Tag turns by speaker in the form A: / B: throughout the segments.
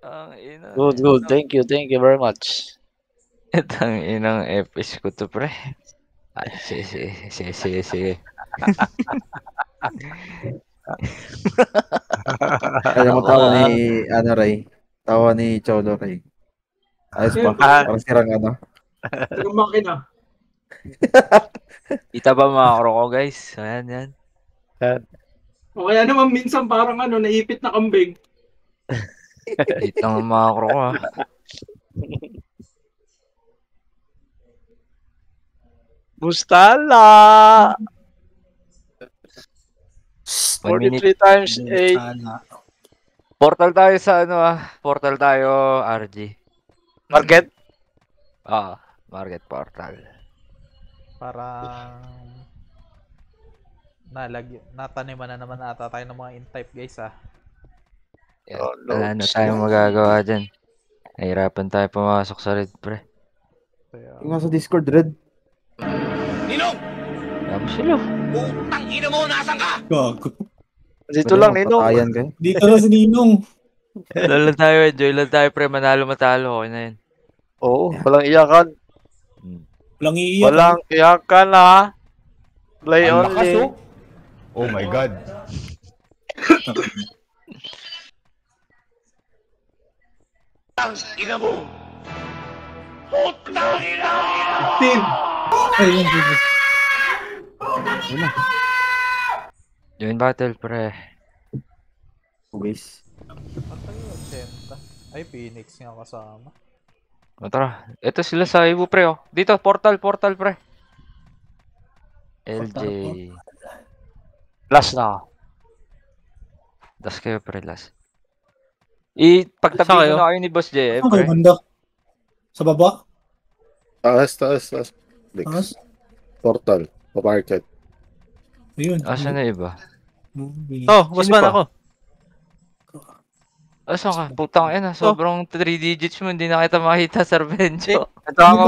A: Ang ina.
B: Good. Thank you very much.
A: Itang inang FS ko to, pre. Ay, sige.
C: Kaya mo tawa ni, Ray. Tawa ni Cholo, Ray. Ayos ba? Parang sirang ano.
D: Sirang makina.
A: Kita ba mga kroko, guys? Ayan.
D: O kaya naman minsan parang naipit na kambing.
A: Hit lang ang mga kroko, ha.
B: Bustala! 43 times 8.
A: Portal tayo sa Portal tayo, RG.
B: Market?
A: Market portal.
E: Parang nataniman na naman ata tayo ng mga in-type, guys, ha.
A: Wala na tayong magagawa dyan. Nahirapan tayo pumasok sa red, pre.
C: Yung nga sa Discord, Red.
F: Ninong!
A: Tama sila.
F: Putang ina mo, nasan ka?
G: Gago.
B: Dito lang, Ninong.
C: Patayan kayo.
G: Dito na si Ninong.
A: Enjoy lang tayo, pre. Manalo matalo, okay na yan.
B: Oo, walang iyakan.
G: Walang iiyak.
B: Walang iyakan, ha? Play
G: Ang
B: only.
G: lakas, oh.
H: Oh my God.
F: Ang ina mo! Putang ina mo!
G: 15. Ayun,
A: Join battle, pre.
C: Guys.
E: Patay yung 80. Ay, Phoenix nga kasama.
A: Tara. Ito sila sa Ibu, pre, oh. Dito, portal, pre. LJ.
B: Last na.
A: Das kayo, pre, last. Pagtabi na kayo ni Boss J,
G: Saan kayo
A: pre.
G: banda? Sa baba?
H: Taas.
G: Taas?
H: Portal. Market.
G: Ayun.
A: Asan na iba?
B: Oh, Bossman ako.
A: Asan ka? Putang ina, sobrang 3 digits mo, hindi na kita makita, Sir Benjo.
B: Ito ako.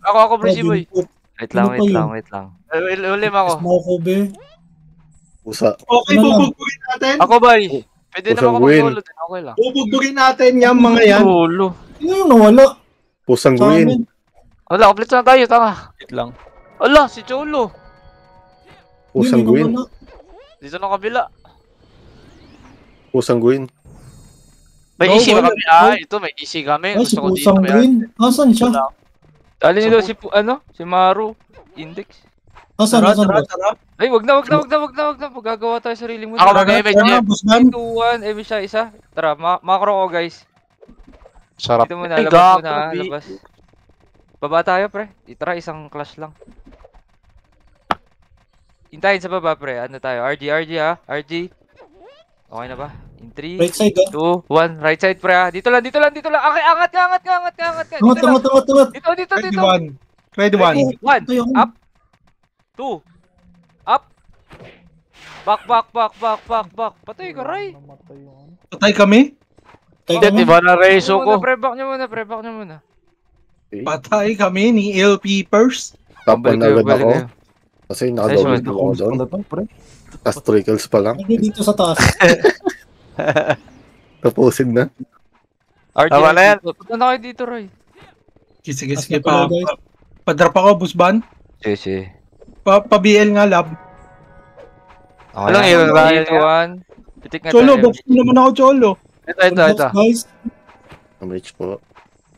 A: Ako, Brucey Boy. Wait lang. Ulim ako.
G: Smoke ko, be.
H: Pusa.
D: Okay, bubugbugin natin.
A: Ako, boy. Pwede naman ako
H: Win.
A: mag-solo din, okay lang.
D: Bubugbugin natin yung mga yan.
A: Solo.
G: Sino yung nawala?
H: Pusang
G: Sa
H: Gwyn.
G: amin.
A: Wala, complete na tayo, tanga.
B: Wait lang.
A: Wala, si Cholo.
H: Pusang
G: Hindi, may
H: Gwyn.
G: nawala.
A: Dito na kabila.
H: Pusang Gwyn.
B: May
G: No,
B: easy
G: wala.
B: kami. Ito may easy kami.
G: Ay, si
B: Gusto ko dito.
G: Pusang
B: May
G: Green. Asan siya?
A: Dali nyo daw si Maru. Index.
G: Asan, asan ba?
A: Ay, wag na. Magagawa tayo sariling mo.
B: Ako mag-image
G: Tara,
B: niya.
G: Bossman.
A: 2, 1, siya isa. Tara, makro ko, guys.
B: Sarap.
A: Dito muna,
B: Ay,
A: labas muna,
B: gago,
A: labas. Baba tayo, pre. Tara, isang clash lang. Hintayin sa baba, pre. Ano tayo? RG, ha? RG. Okay na ba? In 3,
G: Right side,
A: 2, 1. Right side, pre, ha? Dito lang. Okay, angat.
G: Tungat.
A: Dito.
D: Ready one. Ready one.
A: 1. Up. 2. Up. Back. Patay ka, Ray.
E: Namatay yung
D: Patay kami.
G: Teka
B: Hindi, iba na reso ko.
A: Pre-back nyo muna.
D: Patay kami ni LP Purse.
H: Tapan na agad ako.
A: kayo.
H: Kasi nakadouble kill ako doon. Tapos 3 kills pa lang.
G: Hindi dito sa taas.
H: Tapusin na.
A: RG,
B: Tama na yan.
A: punta na kayo dito, Roy.
D: Sige.
G: As na pala, guys.
D: Pa-drop ako, Busban.
A: Sige.
D: Pa-BL nga, lab.
A: Okay
B: Walang
A: lang.
B: ilan ba yun?
A: 2, 1. Pitik nga
D: Cholo,
A: tayo.
D: box mo naman ako, Cholo.
B: Ito.
G: Guys,
H: Damage po.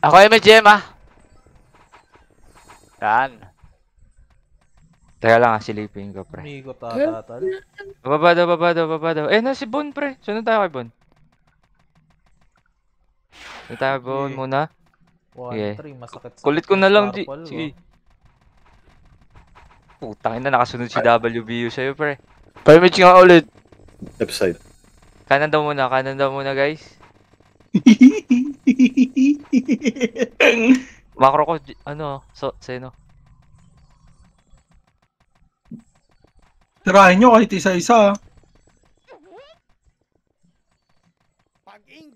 B: Ako MGM Yan.
A: Teka lang, silipin ko, pre.
E: umigot ata, tal.
A: Baba daw. Na si Bon, pre. Sunod tayo kay Bon. Sunod tayo kay Bon
E: Sige.
A: muna.
E: 1-3, masakit sa
A: Kulit ko na lang, G.
E: purple,
A: Sige. Putang ina, nakasunod si WBU sa'yo, pre.
B: Pa-image nga ulit.
H: Left side.
A: Kanan daw muna, guys. Macro ko, sino?
D: Tirahin nyo kahit isa-isa.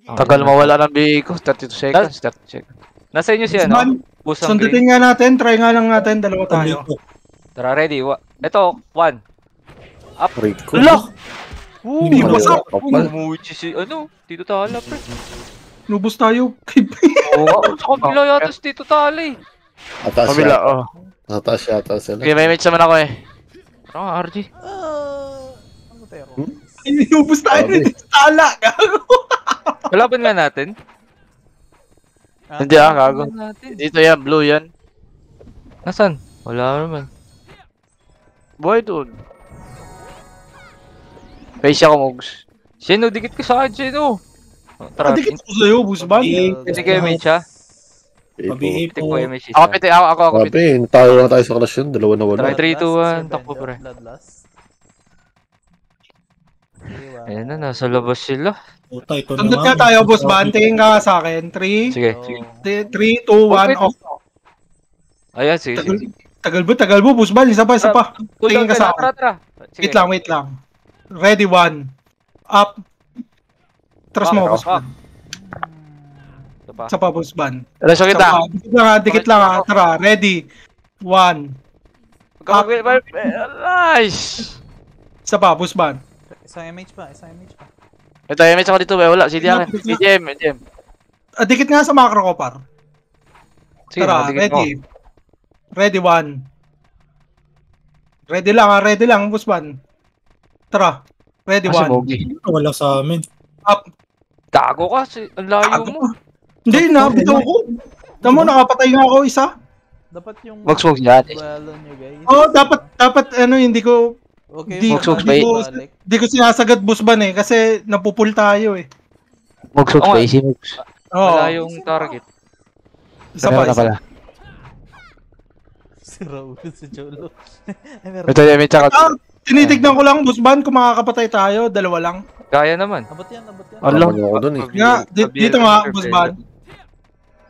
B: Tagal mawala ng BA ko. 32 seconds.
A: Nasa inyo si
D: Busban,
A: Busang Green.
D: sundutin nga natin. Try nga lang natin. Dalawa tayo.
A: Tara, ready. Ito, 1.
H: Rico.
A: Lock!
D: Hindi
H: Mali
D: wasak.
H: ako, kapal.
A: Umuwi si Tito Tala, pre.
D: Nubos tayo.
B: Oo.
A: Sa kabila yata si Tito Tali.
H: Atas
B: Kabila,
H: siya.
B: oh.
H: Atas sila.
B: Okay, may image naman ako eh.
A: Parang RG.
E: Ano tayo?
D: Ay, nubos tayo
H: Grabe.
D: na tala. Gago.
A: Kalaban nga natin.
B: Hindi gago.
A: Kalaban natin.
B: Dito yan, blue yan.
A: Nasaan? Wala naman.
B: Boy, dude. Face ako, Mugs.
A: Sino, dikit ka sa akin, Sino. Tara,
D: Dikit ko sa'yo, Busban.
A: hindi kayo may siya.
G: Pabihi
A: Hindi
G: po.
A: ko may siya.
B: Ako piti, ako piti.
H: Grabe, tayo na tayo sa clash yun. Dalawa na wala.
A: Try 3, 2, 1, takbo pre.
E: Bloodlust.
A: Ayan na, nasa labas sila.
G: Puta, ito
D: Sundot
G: naman.
D: nga tayo, Busban. Tingin ka sa akin. 3,
A: Sige.
D: 3, 2, 1, off.
A: Ayan, sige.
D: Tagal mo, Busban. Isa pa. Tingin ka sa akin.
A: Tara. Sige.
D: Wait lang. Ready, 1. Up. Trust mo, Busban.
A: Ito pa.
D: Isa pa, Busban.
B: Reso kita.
D: Dikit lang ha. Tara, ready. 1.
B: Nice!
D: Isa pa, Busban.
E: Isang MH pa.
B: Ito, image ako dito, wala. Si Diakan. Si Jem.
D: Dikit nga sa macro ko, par.
A: Sige,
D: Tara,
A: matigil mo.
D: ready. Ready, 1. Ready lang, Busban. Tara. Ready,
B: Kasi
D: 1.
B: Mogi.
G: Wala sa amin.
D: Up.
A: Gago ka, ang layo mo.
D: Hindi, nabitaw ko. Tamo, nakapatay nga ako isa.
E: Dapat yung
B: Mugs yan.
E: duelo nyo, guys.
D: Oo, dapat, hindi ko,
E: Okay,
D: di-
B: Mugs,
D: di ko sinasagad, Busban eh, kasi napupul tayo eh.
B: Mugs,
A: Oo nga.
B: Easy Mugs.
D: Oo,
A: Wala yung target.
D: isa pa, isa.
B: pala.
E: Si Raul si Jolo. Ay, meron.
B: Ito, image ako.
D: Tinitignan ko lang, Busban, kung makakapatay tayo, dalawa lang.
A: Kaya naman.
E: Abot yan.
B: Ala.
H: Ano ako dun eh.
D: Nga, dito nga,
A: Pabiel,
D: Busban.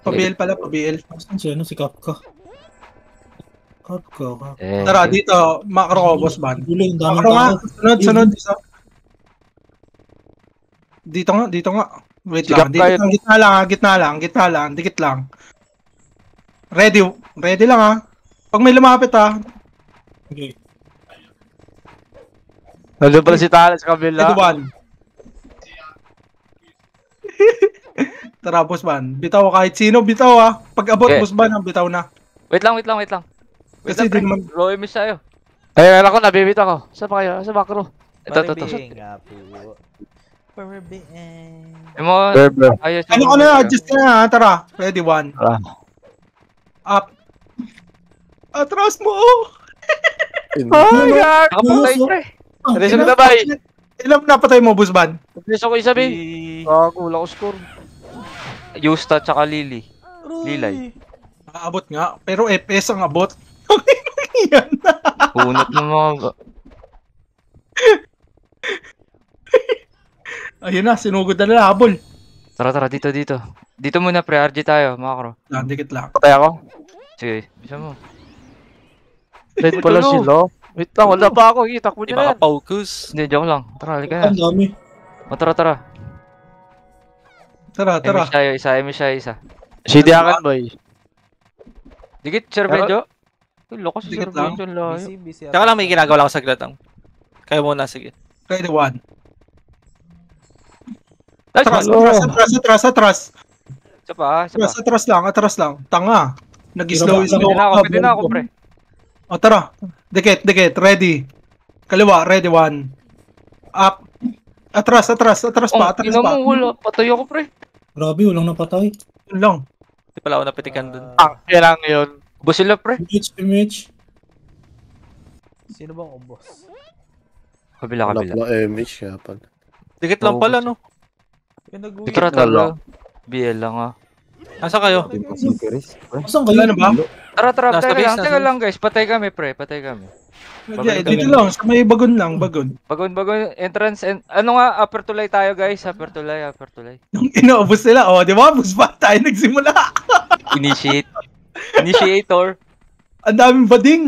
D: Pabiel pala, pabiel.
G: Saan si ano? Si Kapka. Kapka.
A: Eh,
D: Tara, dito, macro ko, Busban.
G: Gulo, yung daming
D: Macro nga,
G: tao.
D: sunod, isa. Dito nga. Wait
B: Sigap
D: lang,
B: kayo.
D: gitna lang, dikit lang. Ready lang ha. Pag may lumapit ha,
G: Okay.
B: Nandun pala si Tala sa
D: ready,
B: kabila.
D: 1. Tara, Busban. Bitaw kahit sino, bitaw ha. Pag abot,
A: Okay.
D: Busban, ang bitaw na.
A: wait lang. Wait
D: Kasi
A: lang, pre.
D: di naman-
A: Row miss tayo.
B: Ay, ako, nabibit ako. Saan pa kayo? Sa macro.
A: Ito.
E: nga po. Parabing.
A: Yung mga
B: Berber.
A: ayos.
D: Ano ko na, adjust na ha. Tara, ready, 1.
B: Tara.
D: Up. Atras mo!
B: Ay, gag!
A: Nakapatay, pre.
B: Reso kita, bay.
D: Ilang napatay mo, Busban?
B: Reso ko isa, bay. Wala ko score.
A: Yusta tsaka Lily. Lilay.
D: Abot nga, pero FPS ang abot. Yan.
A: Punot ng mga...
D: Ayun na, sinugod na nila, habol.
A: Tara, dito. Dito muna, pre. RG tayo, makro.
D: Dikit lang.
B: Patay ako.
A: Sige, bisa mo.
B: Late pala sila. Wait lang, wala pa ako. Kita ko nyo na yan.
I: Focus.
A: Hindi, joke lang. Tara, halika na.
G: Ang dami.
A: O, tara.
D: Tara.
A: Emish tayo, isa.
B: Si Diakan, boy.
A: Dikit, Sir Benjo. Uy, loko si Sir
D: Dikit lang.
A: Benjo, layo.
E: Busy.
I: Tsaka lang may ginagawa lang ako saglit lang. Kaya muna, sige.
D: Ready, 1.
A: Nice one.
D: Atras.
A: Isa pa.
D: Atras lang. Tanga. Nag-slow.
A: Pwede na ako, pre.
D: O, tara. Dikit. Ready. Kaliwa, ready, 1. Up. Atras pa.
A: Ina mo, wala. Patay ako, pre.
G: Grabe, walang napatay.
D: Yun lang.
I: Hindi pala ako napitikan dun.
B: Yan lang yun.
A: Bus sila, pre.
G: Image.
E: Sino bang umbos?
A: Kabila.
H: Wala pala MH kaya pala.
I: Dikit lang pala, no?
E: Yung
A: Tara. BL lang ah.
I: Nasa kayo?
G: Saan kayo?
D: Wala na ba?
A: Tara,
I: Nasa base,
A: teka lang guys. Patay kami, pre.
D: Dito lang. Sa may bagon lang. Bagon.
A: Bagon, entrance, and ano nga, upper tulay tayo guys. Upper tulay.
D: Nung inaubos nila. O, di ba? Bus ba tayo nagsimula?
A: Initiator.
D: Ang daming bading.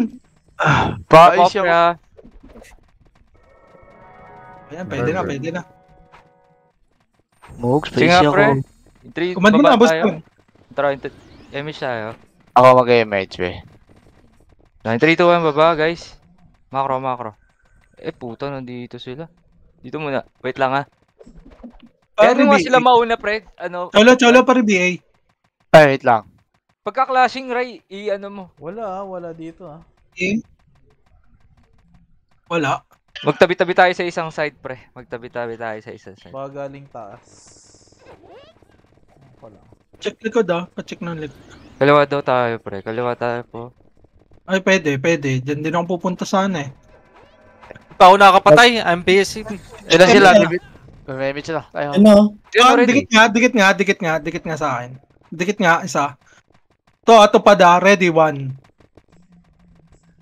B: Pais
A: Upper,
B: siya.
D: Ayan, pwede na.
B: Mugs,
A: Sige nga, pre.
D: Command mo na, boss.
A: Tara, image tayo.
B: Ako mag-MH, be.
A: 9, 3, 2, 1, baba, guys. Macro. Eh, puta, nandito sila. Dito muna. Wait lang, ha. Kaya ano nga sila mauna, pre? Ano?
D: Cholo, pare BA.
B: Ay, wait lang.
A: Pagka-clashing, Ray, i-ano mo.
E: Wala dito
D: Okay. Wala.
A: Magtabi-tabi tayo sa isang side, pre. Magtabi-tabi tayo sa isang side.
E: Baka galing taas. Wala.
D: Check likod pa-check ng likod.
A: Kaliwa daw tayo, pre. Kaliwa tayo po.
D: Ay, pwede. Diyan din ako pupunta sana eh.
I: Pa ako nakakapatay. I'm busy.
B: Ilan sila? May image sila. Tayo.
G: Ano?
D: Dikit nga sa akin. Dikit nga, isa. Ito pa ready, 1.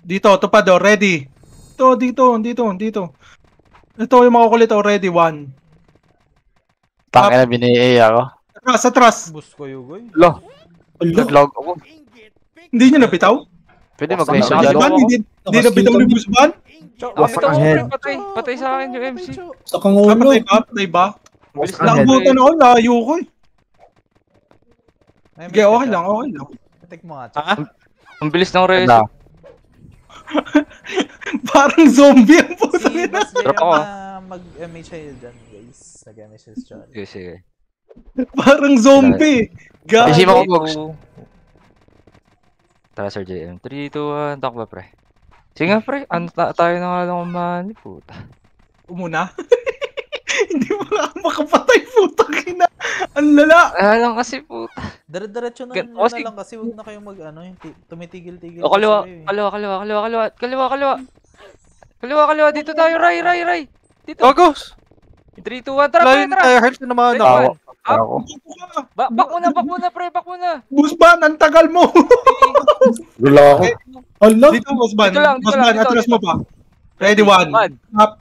D: Dito, tupad ready. Dito. Ito yung mga kulit, ready, 1.
B: Tangina, bini-A ako.
D: Atras.
E: Bus ko yugoy.
B: Lo,
G: Ala.
B: nag-log ako.
D: Hindi nyo napitaw?
B: Pwede mag-raise
G: Ano?
B: dyan.
D: Hindi napitaw ni Busban?
A: Bitaw mo, pre. Patay sa akin yung MC.
G: Sa kangulo.
D: Patay ba?
A: Bilis na.
D: Nakabutan ako, layo ko eh. Sige, okay lang.
E: Pitik mo nga.
A: Ang bilis ng res.
B: Na.
D: Parang zombie ang puto nila.
A: Drop ako.
E: Mag-MH kayo dyan, guys. Nag-MH is dyan.
A: Sige.
D: Parang zombie.
B: Isip ako, Box.
A: Tara, Sir JM. 3, 2, 1. Takba, pre. Sige nga, pre. Tayo na nga lang umani, puta.
D: Umuna. Hindi mo na ako makapatay, puta kina. Ang lala.
A: Lang kasi, puta.
E: Dire-diretso na
A: Kasi-
E: lang kasi huwag na kayong yung tumitigil-tigil.
A: O, kaliwa.
E: kasi.
A: Kaliwa. Dito tayo, Ray. Dito.
I: Gagos!
A: 3, 2, 1. Tara,
I: Lain
A: pre, tara.
I: tayo. Health na naman.
A: Tara.
B: Ako.
A: Up.
B: Ako.
A: Back muna, pre. Back muna.
D: Busban, ang tagal mo.
H: Wala ako.
G: Ala.
D: Dito, Busban.
A: Dito lang,
D: Busban,
A: dito.
D: atras mo pa. Ready, 1. Up.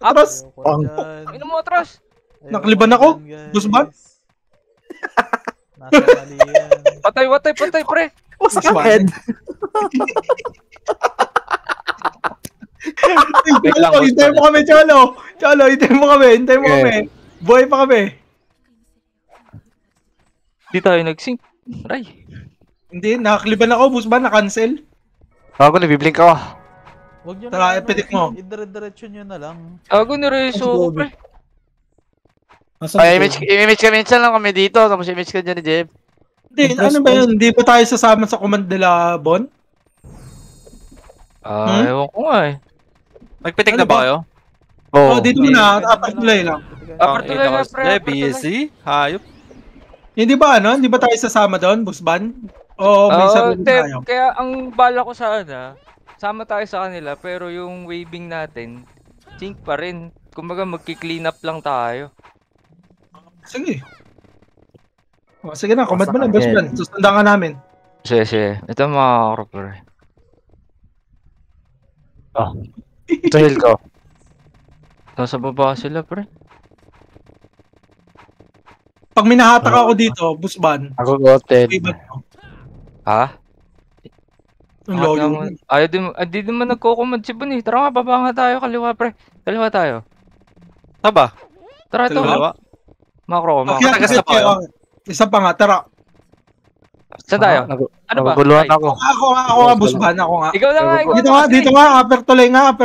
D: Atras.
A: Ano mo, atras?
D: Nakaliban ako? Busban?
E: Nasa mali yan.
A: Patay, pre.
D: Busban.
A: Wait lang,
D: Hintayin mo kami, Cholo. Hintayin mo kami. Buhay pa kami.
A: Di tayo nag-sync. Ray.
D: Hindi, nakakaliban ako, Busban, na-cancel.
B: Ako, nabiblink ako.
E: Huwag nyo
D: Tara, pitik mo.
E: Idire-diretso nyo na lang.
A: Ako nireso ko, pre.
B: Ay, image ka minsan lang kami dito. Tapos image ka dyan ni Jeb.
D: Hindi, ano ba yun? Hindi ba tayo sasama sa command nila, Bon?
A: Ewan ko nga eh.
I: Nagpitik
D: Ano
I: na ba
D: ba?
I: kayo?
D: Oh, dito muna, apat tulay lang.
A: Apat tulay nga, pre.
I: Busy. Hayop.
D: Hindi ba hindi ba tayo sasama doon, Busban? Oo, may sarili tayo.
A: Kaya ang bala ko sana, sama tayo sa kanila, pero yung waving natin, sync pa rin. Kumbaga magki-clean up lang tayo.
D: Sige. O, sige na, command mo na, Busban. Susundan ka namin.
A: Sige. Ito mga kapre.
B: Ito heal ko.
A: Nasa baba sila, pre.
D: Pag minahatak ako dito, Busban,
B: Ako goted.
D: ibat mo.
A: Ha?
D: Ang loyo.
A: Di naman nagko-command si Bon eh. Tara nga, baba nga tayo. Kaliwa, pre. Kaliwa tayo.
I: Taba.
A: Tara ito.
D: Kaliwa?
A: Makro.
D: Okay,
I: Matagas na pa kayo?
D: Isa pa nga, tara.
A: Saan tayo? Ano ba?
B: Naguguluhan
A: Ay,
B: ako.
D: Ako nga, Busban, ako nga.
A: Ikaw na nga.
D: Dito nga, upper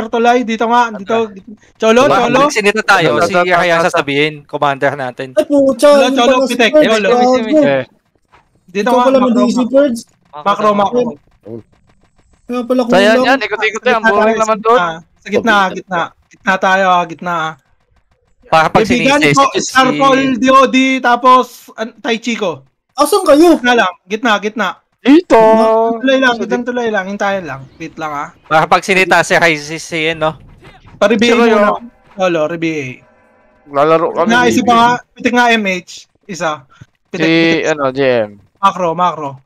D: tulay, dito nga, dito. Cholo.
I: Pag sinita tayo, si Yahya sasabihin, commander natin.
G: Ay, pucha.
D: Cholo, pitek. Cholo. Dito
G: Ikaw
D: nga,
G: pala mag-easy birds.
D: macro.
G: Kaya pala kung
B: Sayang yan, ikot-ikot yan. Boring naman doon.
D: Sa gitna. Gitna tayo, gitna.
I: Para pag
D: Kaibigan
I: sinisisi
D: ko, Starfall, DOD, tapos Tai Chico.
G: Asan kayo?
D: Gitna.
B: Dito.
D: Tuloy lang, hintayin lang. Wait lang
I: Para pag sinita si Hysis no?
D: Paribihin
B: Sino
D: muna. Cholo, rebihin.
B: Lalaro kami.
D: Naisip pa nga, pitik nga MH, isa.
B: Si, JM.
D: Macro.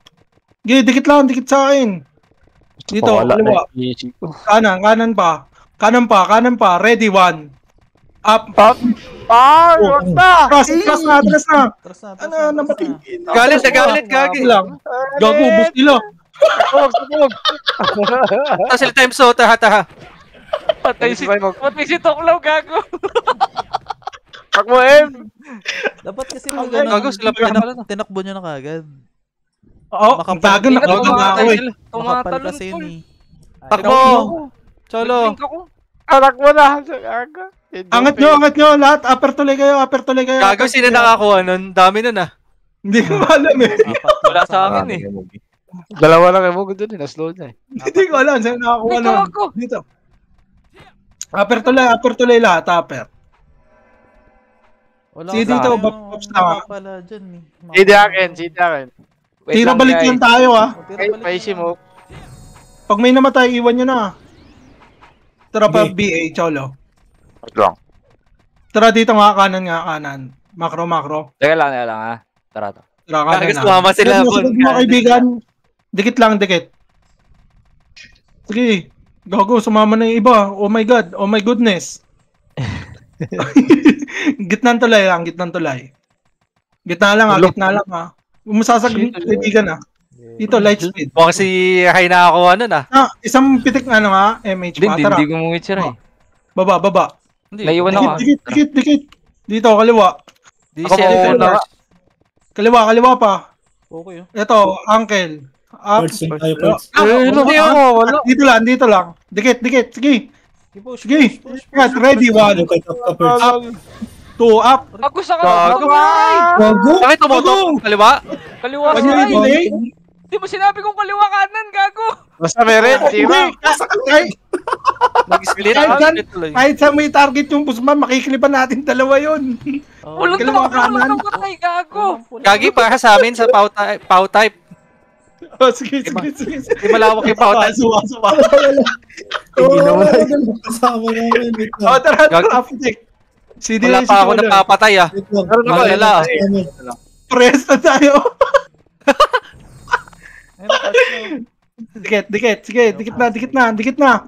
D: Dikit sa akin. Dito, kaliwa. Kanan pa. Ready, 1. Up.
B: Wag na!
D: Atras na.
E: Atras na.
D: Namatay.
I: Galit, gagi.
D: Lang. Gago, bus nila.
B: Sabog.
I: Tapos sila time so, taha.
A: Patay si Toklaw, gago.
B: Pak mo, M.
E: Dapat kasi
I: Gago, sila pa pala.
E: tinakbo nyo na kagad.
D: Oo, bago na ako eh.
E: Makapal kasi yun eh.
I: Takbo! Cholo!
B: Anak mo na. Gago.
D: Angat nyo, lahat. Upper tuloy kayo.
I: Gago, sino nakakuha nun? Dami nun ah.
D: Hindi ko alam eh.
A: Wala sa akin eh.
B: Dalawa lang kayo mo doon eh. Na-slow na eh.
D: Hindi ko alam saan nakakuha
A: Dito
D: nun.
A: ako.
D: Dito. Upper tuloy lahat. Upper.
E: Wala
D: Si
E: ka
D: dito,
E: tayong
D: back-ups lang, ah.
E: pala dyan eh.
B: Hindi akin.
A: Wait
D: Tira
A: lang,
D: balik
A: guys.
D: lang tayo ah.
B: Ay, paisi mo.
D: Pag may namatay, iwan nyo na. Tara pa
G: Okay.
D: BA, Cholo.
B: Lang.
D: Tara dito nga, kanan. Macro.
A: Teka lang ha. Tara to.
D: Tara
I: Gago,
D: kanan na.
I: sumama sila.
D: Sunod mo, kaibigan. Dikit lang. Sige. Gago, sumama na yung iba. Oh my God. Oh my goodness. Gitnang tulay lang. Gitna lang ha. Masasagin kaibigan ha. Dito, light speed.
I: Mukhang si Hay nakakuha nun ah.
D: Isang pitik na MH pa. Tara.
A: Hindi gumungit siya eh.
D: Baba.
I: Hindi.
A: Naiwan ako.
D: Dikit. Dito, kaliwa.
I: Di
B: Ako
I: siya
B: mauna.
D: Kaliwa pa.
E: Okay oh.
D: Ito, uncle. Up.
G: First tayo, first.
B: Hindi ako. Wala.
D: Dito lang. Dikit. Sige.
E: Push.
D: Yan, ready. 1,
G: Okay, top ka first.
D: up. 2, up.
A: Ako sa
B: Gago.
G: Gago!
I: Bakit tumutok? Kaliwa?
A: Kaliwa
D: Wag
A: sa
D: nyo i-delay.
A: Di mo sinabi kong kaliwa kanan, gago.
B: Basta meron. Tira.
I: Nag-split.
D: Kahit sa may target yung Busman, makikilipan natin dalawa yun.
A: Ulong
D: Kaliwa
A: tumakbo
D: kanan.
A: ng patay, gago.
I: Gagi para sa amin sa POW type.
D: Sige.
I: Hindi malawak yung POW type.
D: Suwa.
G: Hindi naman. Kasama namin. Wait lang.
D: Tara, Fitik.
I: Wala pa ako napapatay ah.
G: Wait lang.
I: Malala.
D: Press na tayo. Dikit. Sige, dikit na.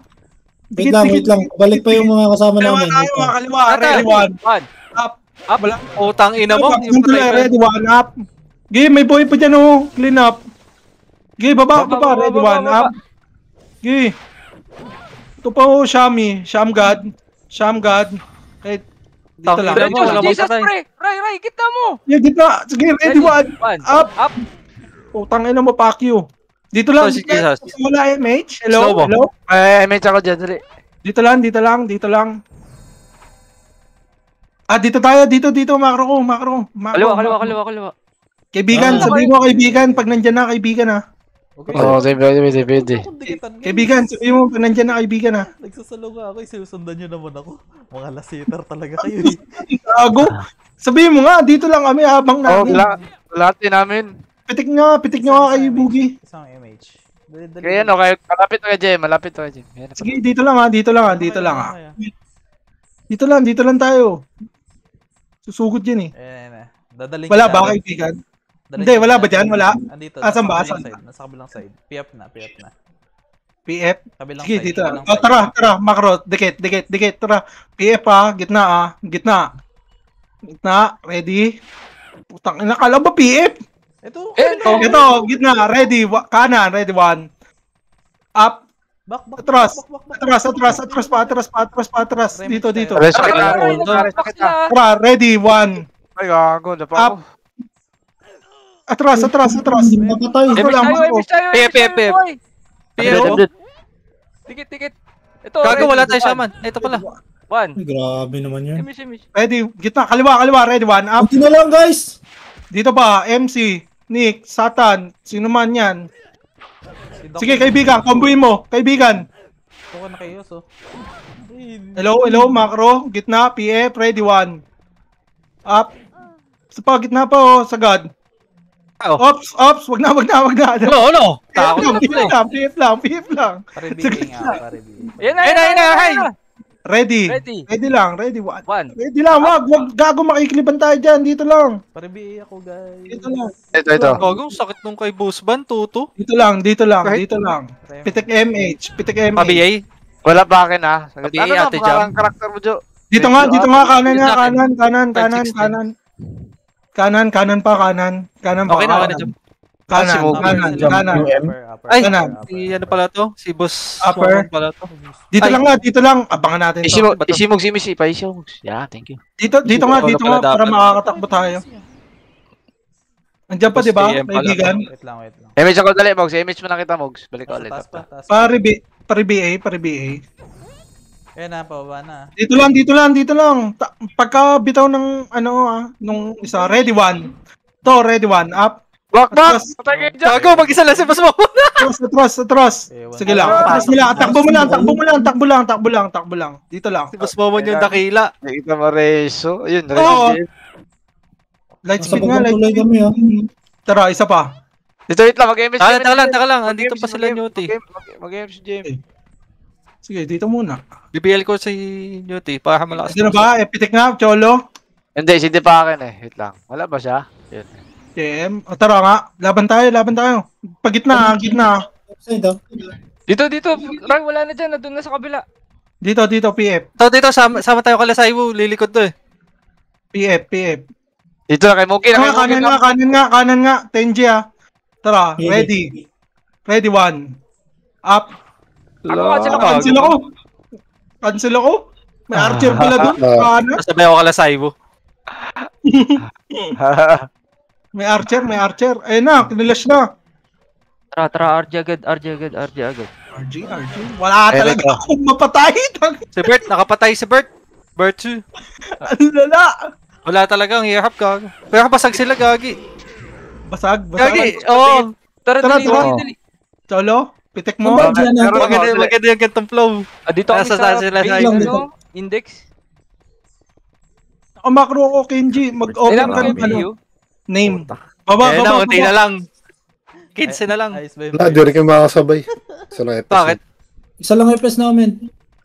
G: Wait lang. Balik pa yung mga kasama
D: Kaliwa
G: namin.
D: tayo,
G: Wait lang.
D: kaliwa. Ready, 1. Up. Wala.
I: Utang ina mo. Yung patay pa.
D: Ready, 1. Up. Game, may boy pa dyan oh. Clean up. Game, baba. Ready, 1. Up. Game. Ito pa oh, Shami. Sham God. Kahit dito
I: Tangina
D: lang.
I: mo, wala
A: Jesus,
I: patay.
A: pre. Ray, kita mo.
D: Yung gitna. Sige, ready, 1. Up.
A: Up.
D: Utang ina mo, fuck you. Dito lang.
I: Si Jesus.
D: Wala MH.
I: Slow mo.
D: Hello.
B: May tsaka dyan. Dali.
D: Dito lang. Dito tayo. Dito. Macro.
A: Kaliwa.
D: Kaibigan, sabihin mo kaibigan. Pag nandyan na, kaibigan ha.
B: Oo, pwede.
D: Kaibigan, sabihin mo pag nandyan na, kaibigan ha.
E: Nagsasalo nga ako, sinusundan nyo naman ako. Mga lasiter talaga kayo eh.
D: Gago. Sabihin mo nga, dito lang kami habang
B: Oo,
D: namin.
B: lahat din namin.
D: Pitik nyo nga kay Bugi.
E: Isang MH. Dali.
B: Kaya ano, kayo, malapit na kayo, Jem. Yan.
D: Sige, dito lang ha. Dito lang tayo. Susugod yan eh.
E: Dadaling
D: Wala
E: kita.
D: ba kaibigan?
E: Dadaling
D: Hindi, wala
E: kita.
D: ba dyan? Wala?
E: Andito.
D: Asan ba?
E: Nasa kabilang side. PF na.
D: PF?
E: Kabilang
D: Sige,
E: side.
D: dito.
E: kabilang side.
D: Tara, macro. Dikit. Tara. PF ha. Gitna. Ready? Putang ina, kala ba PF?
E: Ito.
D: Ito, gitna. Ready. Kanan. Ready, 1. Up.
E: Back.
D: Atras. Dito.
B: Aray, sakit na.
D: Tara, ready, 1.
B: Ay, gago. Napa
D: Up.
B: ako.
D: Atras.
G: Napatay.
D: Ito lang, Marco.
I: PF.
A: Dikit. Ito,
I: Gago,
A: ready.
I: wala tayo shaman. Ito pala.
A: 1.
G: Ay, grabe naman yun.
A: Miss.
D: Ready, gitna. Kaliwa. Ready, 1. Up.
G: Kunti na lang, guys.
D: Dito pa, MC, Nick, Satan, sino man yan. Sige, kaibigan, komboin mo. Kaibigan.
E: Ito ka na kayo, so.
D: Hello, macro. Gitna, PF, ready, 1. Up. Sa pa, gitna pa, oh, sagad. Ops, wag na.
I: Ano? Takot na pala eh.
D: PF lang.
E: Paribigay nga, paribigay.
A: Ayan na.
D: Ready.
A: Ready.
D: Ready lang, ready, 1.
A: 1.
D: Ready lang, wag gago makikiliban tayo dyan. Dito lang.
E: Paribigay ako, guys.
D: Dito lang.
B: Ito.
I: Gago, sakit nung kay Busban, tuto.
D: Dito lang. Pitik MH.
I: Pa-BA.
B: Wala ba akin ah?
I: Sabi,
B: Ano na,
I: Ate
B: parang karakter mo, Jo?
D: Dito nga, kanan pa.
I: Okay na, Jom.
D: Kanan.
I: Ay,
D: Kanan.
I: si ano pala to? Si Boss
D: Upper.
I: Swaman pala to.
D: Dito lang. Abangan natin to.
B: Isimog si Missy. Paisimog. Yeah, thank you.
D: Dito nga
I: pala
D: para
I: dapat.
D: makakatakbo tayo. Andiyan pa, di ba?
I: PM pala.
D: Kaibigan.
E: Wait lang.
B: Image ako dali, Mogs. Image mo na kita, Mogs. Balik ka ulit.
E: Taas pa.
D: Pari BA.
E: Ayan na, pababa na.
D: Dito lang. Pagka bitaw ng nung isa, ready one. To, ready one, up.
B: Bak!
D: Atras,
B: Patay kayo dyan!
I: Gago, mag-isa lang si Boss Momo.
D: atras. Sige lang, atras mo lang. Takbo lang. Dito lang.
I: Si Boss Momo yung dakila.
B: Nakita mo Rezo. Ayun,
D: Oo.
B: Rezo.
D: Light
G: Nasa
D: speed nga, light
G: pagpapatuloy
D: speed.
G: kami ah.
D: Tara, isa pa.
B: Dito, wait lang. Mag-MS
I: Taka lang. Andito pa sila Newty.
B: Mag-MS si Jamie.
D: Sige, dito muna.
I: BBL ko si Newty para malakas.
D: Dito na ba? Epitek nga, Cholo.
B: Hindi, hindi pa akin eh. Wait lang. Wala ba siya? Yun.
D: TM. O, tara nga. Laban tayo. Gitna.
G: Side ah.
A: Dito. Rang, wala na dyan. Nandun na sa kabila.
D: Dito, PF.
I: So dito, sama tayo kala Saiwu. Lilikod to eh.
D: PF.
B: Dito na kay Muki.
D: Kanan nga. Tenji ah. Tara,
G: Ready.
D: ready one. Up. Cancel ako. May archer pala doon. Kanan.
I: Sabay ako kala Saiwu.
D: May archer. Ayun na, kinilash na.
A: Tara, RG agad.
D: RG. Wala talaga akong mapatay.
I: Si Bert, nakapatay si Bert. Bert 2.
D: Ang lala.
I: Wala talaga, ang hirap gago. Pero basag sila, gagi.
D: Basag.
I: Gagi, oo.
A: Tara, dali.
D: Cholo, pitek mo.
I: Maganda yung gantong flow.
A: Dito kami
I: Nasa
A: sa
I: sila
A: base,
I: sa
G: dito.
A: Index.
D: Ako macro ko, Kenji. Mag-open
A: Ilan
D: ka
A: kami
D: ng
A: PU?
D: name.
I: Ayun na, unti na lang. 15 na lang.
E: Ayos ba
H: Wala, di rin kayo makakasabay. Sa mga episode.
I: Bakit?
G: Isa lang FPS namin.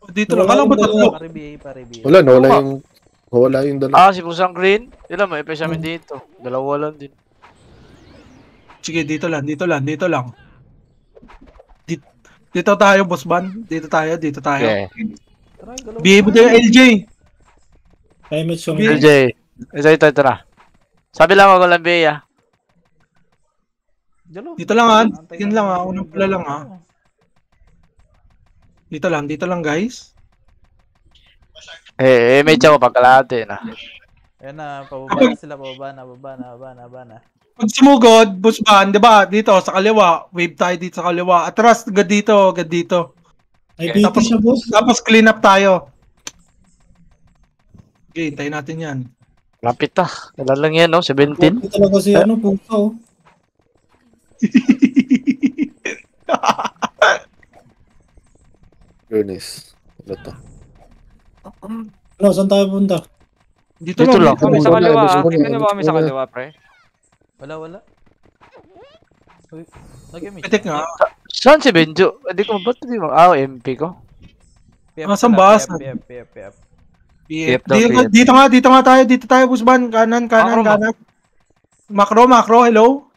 D: Dito lang. Kala mo tatlo.
E: Pare-BA.
H: Wala, nawala yung dala.
B: Si Pusang Green. Ilan mo, FPS namin dito. Dalawa lang din.
D: Sige, dito lang. Dito tayo, boss ban. Dito tayo.
B: Okay.
D: Behave tayo, LJ.
G: Timage yung
D: Bill.
B: LJ. Ito na. Sabi lang ako lang, Bea.
D: Dito lang ah. Tingin lang ah. Unang pala lang ah. Dito lang guys.
B: May tiyaw pagkalahati na.
E: Ayan na, pababa na sila, pababa na.
D: Pag sumugod, boss ban, di ba? Dito sa kaliwa. Wave tayo dito sa kaliwa. Atras, agad dito.
G: Ay, BT siya, boss.
D: Tapos clean up tayo. Okay, hintayin natin yan.
B: Lapit ah. Wala lang yan, no? 17.
G: Ito talaga si pusa oh.
H: Ernest. Ano to?
G: Saan tayo punta?
D: Dito
B: Dito lang.
D: lang.
A: Kami sa
H: Wala,
A: kaliwa.
H: wala.
A: Kita nyo ba kami sa kaliwa, pre?
E: Wala. Uy, nag-image.
D: Pitek nga.
B: Saan si Benjo? Hindi ko ba't hindi mo? MP ko.
D: Saan ba?
E: PF.
D: Dito tayo, boss ban. Kanan. Macro, hello?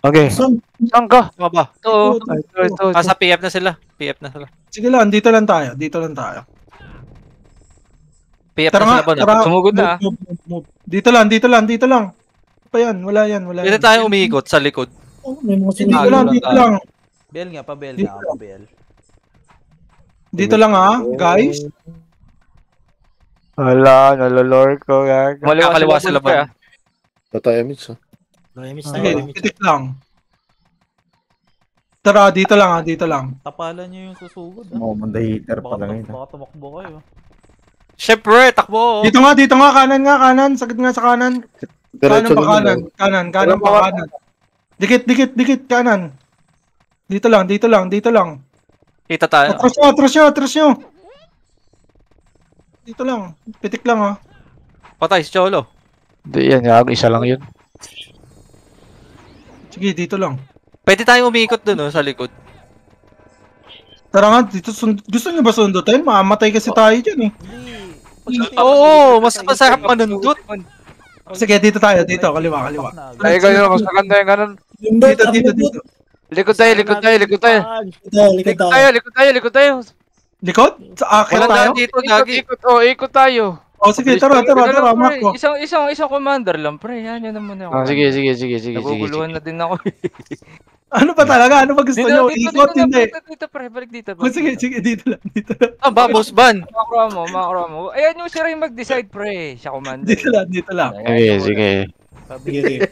B: Okay.
G: Saan?
B: Saan ka?
I: Ano ba?
A: Ito.
B: Ito.
I: Sa PF na sila.
D: Sige lang, dito lang tayo.
I: PF
D: Tara
I: na
D: nga,
I: sila ba na?
D: tara.
A: Sumugod na,
D: Move. Dito lang. Pa yan, wala yan.
I: Dito tayo umiikot sa likod.
G: Oh, may mga
D: Dito
G: sinigaw.
D: lang.
E: BL nga, pa-BL
D: Dito.
E: nga, pa-BL.
D: Dito lang ah, guys.
B: Wala, nalolor ko. Gaga.
I: Kaliwa sila ba?
H: Patay Emits, ha?
D: Sige, pitik lang. Tara, dito lang.
E: Tapalan nyo yung susugod.
C: Moment hater pa lang yun.
E: Baka tumakbo kayo.
I: Siyempre, takbo.
D: Dito nga, kanan. Sagad nga sa kanan.
H: Diretso
D: Kanan
H: lang yun.
D: pa kanan. Dikit, kanan. Dito lang.
I: Kita tayo.
D: Atras nyo. Dito lang. Pitik lang ah.
I: Patay si Cholo.
B: Hindi yan, gago. Isa lang yun.
D: Sige, dito lang.
I: Pwede tayo umiikot dun, sa likod.
D: Tara nga, dito. Gusto nyo ba sundutin? Mamatay kasi tayo dyan eh.
I: Oo, mas masarap manundot.
D: Sige, dito tayo. Kaliwa.
B: Ay, ganyan. Mas maganda yung ganun.
D: Dito.
B: Likod tayo.
G: Likod tayo.
D: Likod? Sa akin
I: Wala
D: tayo?
I: na dito, gagi.
B: Ikot tayo.
D: Sige, tara, Marco.
A: Isang commander lang, pre. Yan naman ako.
B: Sige.
A: Naguguluhan na din ako.
D: Ano ba talaga? Ano ba gusto nyo? Ikot, hindi.
A: Dito, pre. Balik dito.
D: Sige, dito lang.
I: Ba, boss ban?
A: Makro mo. Ayan yung si Ray mag-decide, pre. Siya commander.
D: Dito lang.
B: Sige.
E: Pa-BL.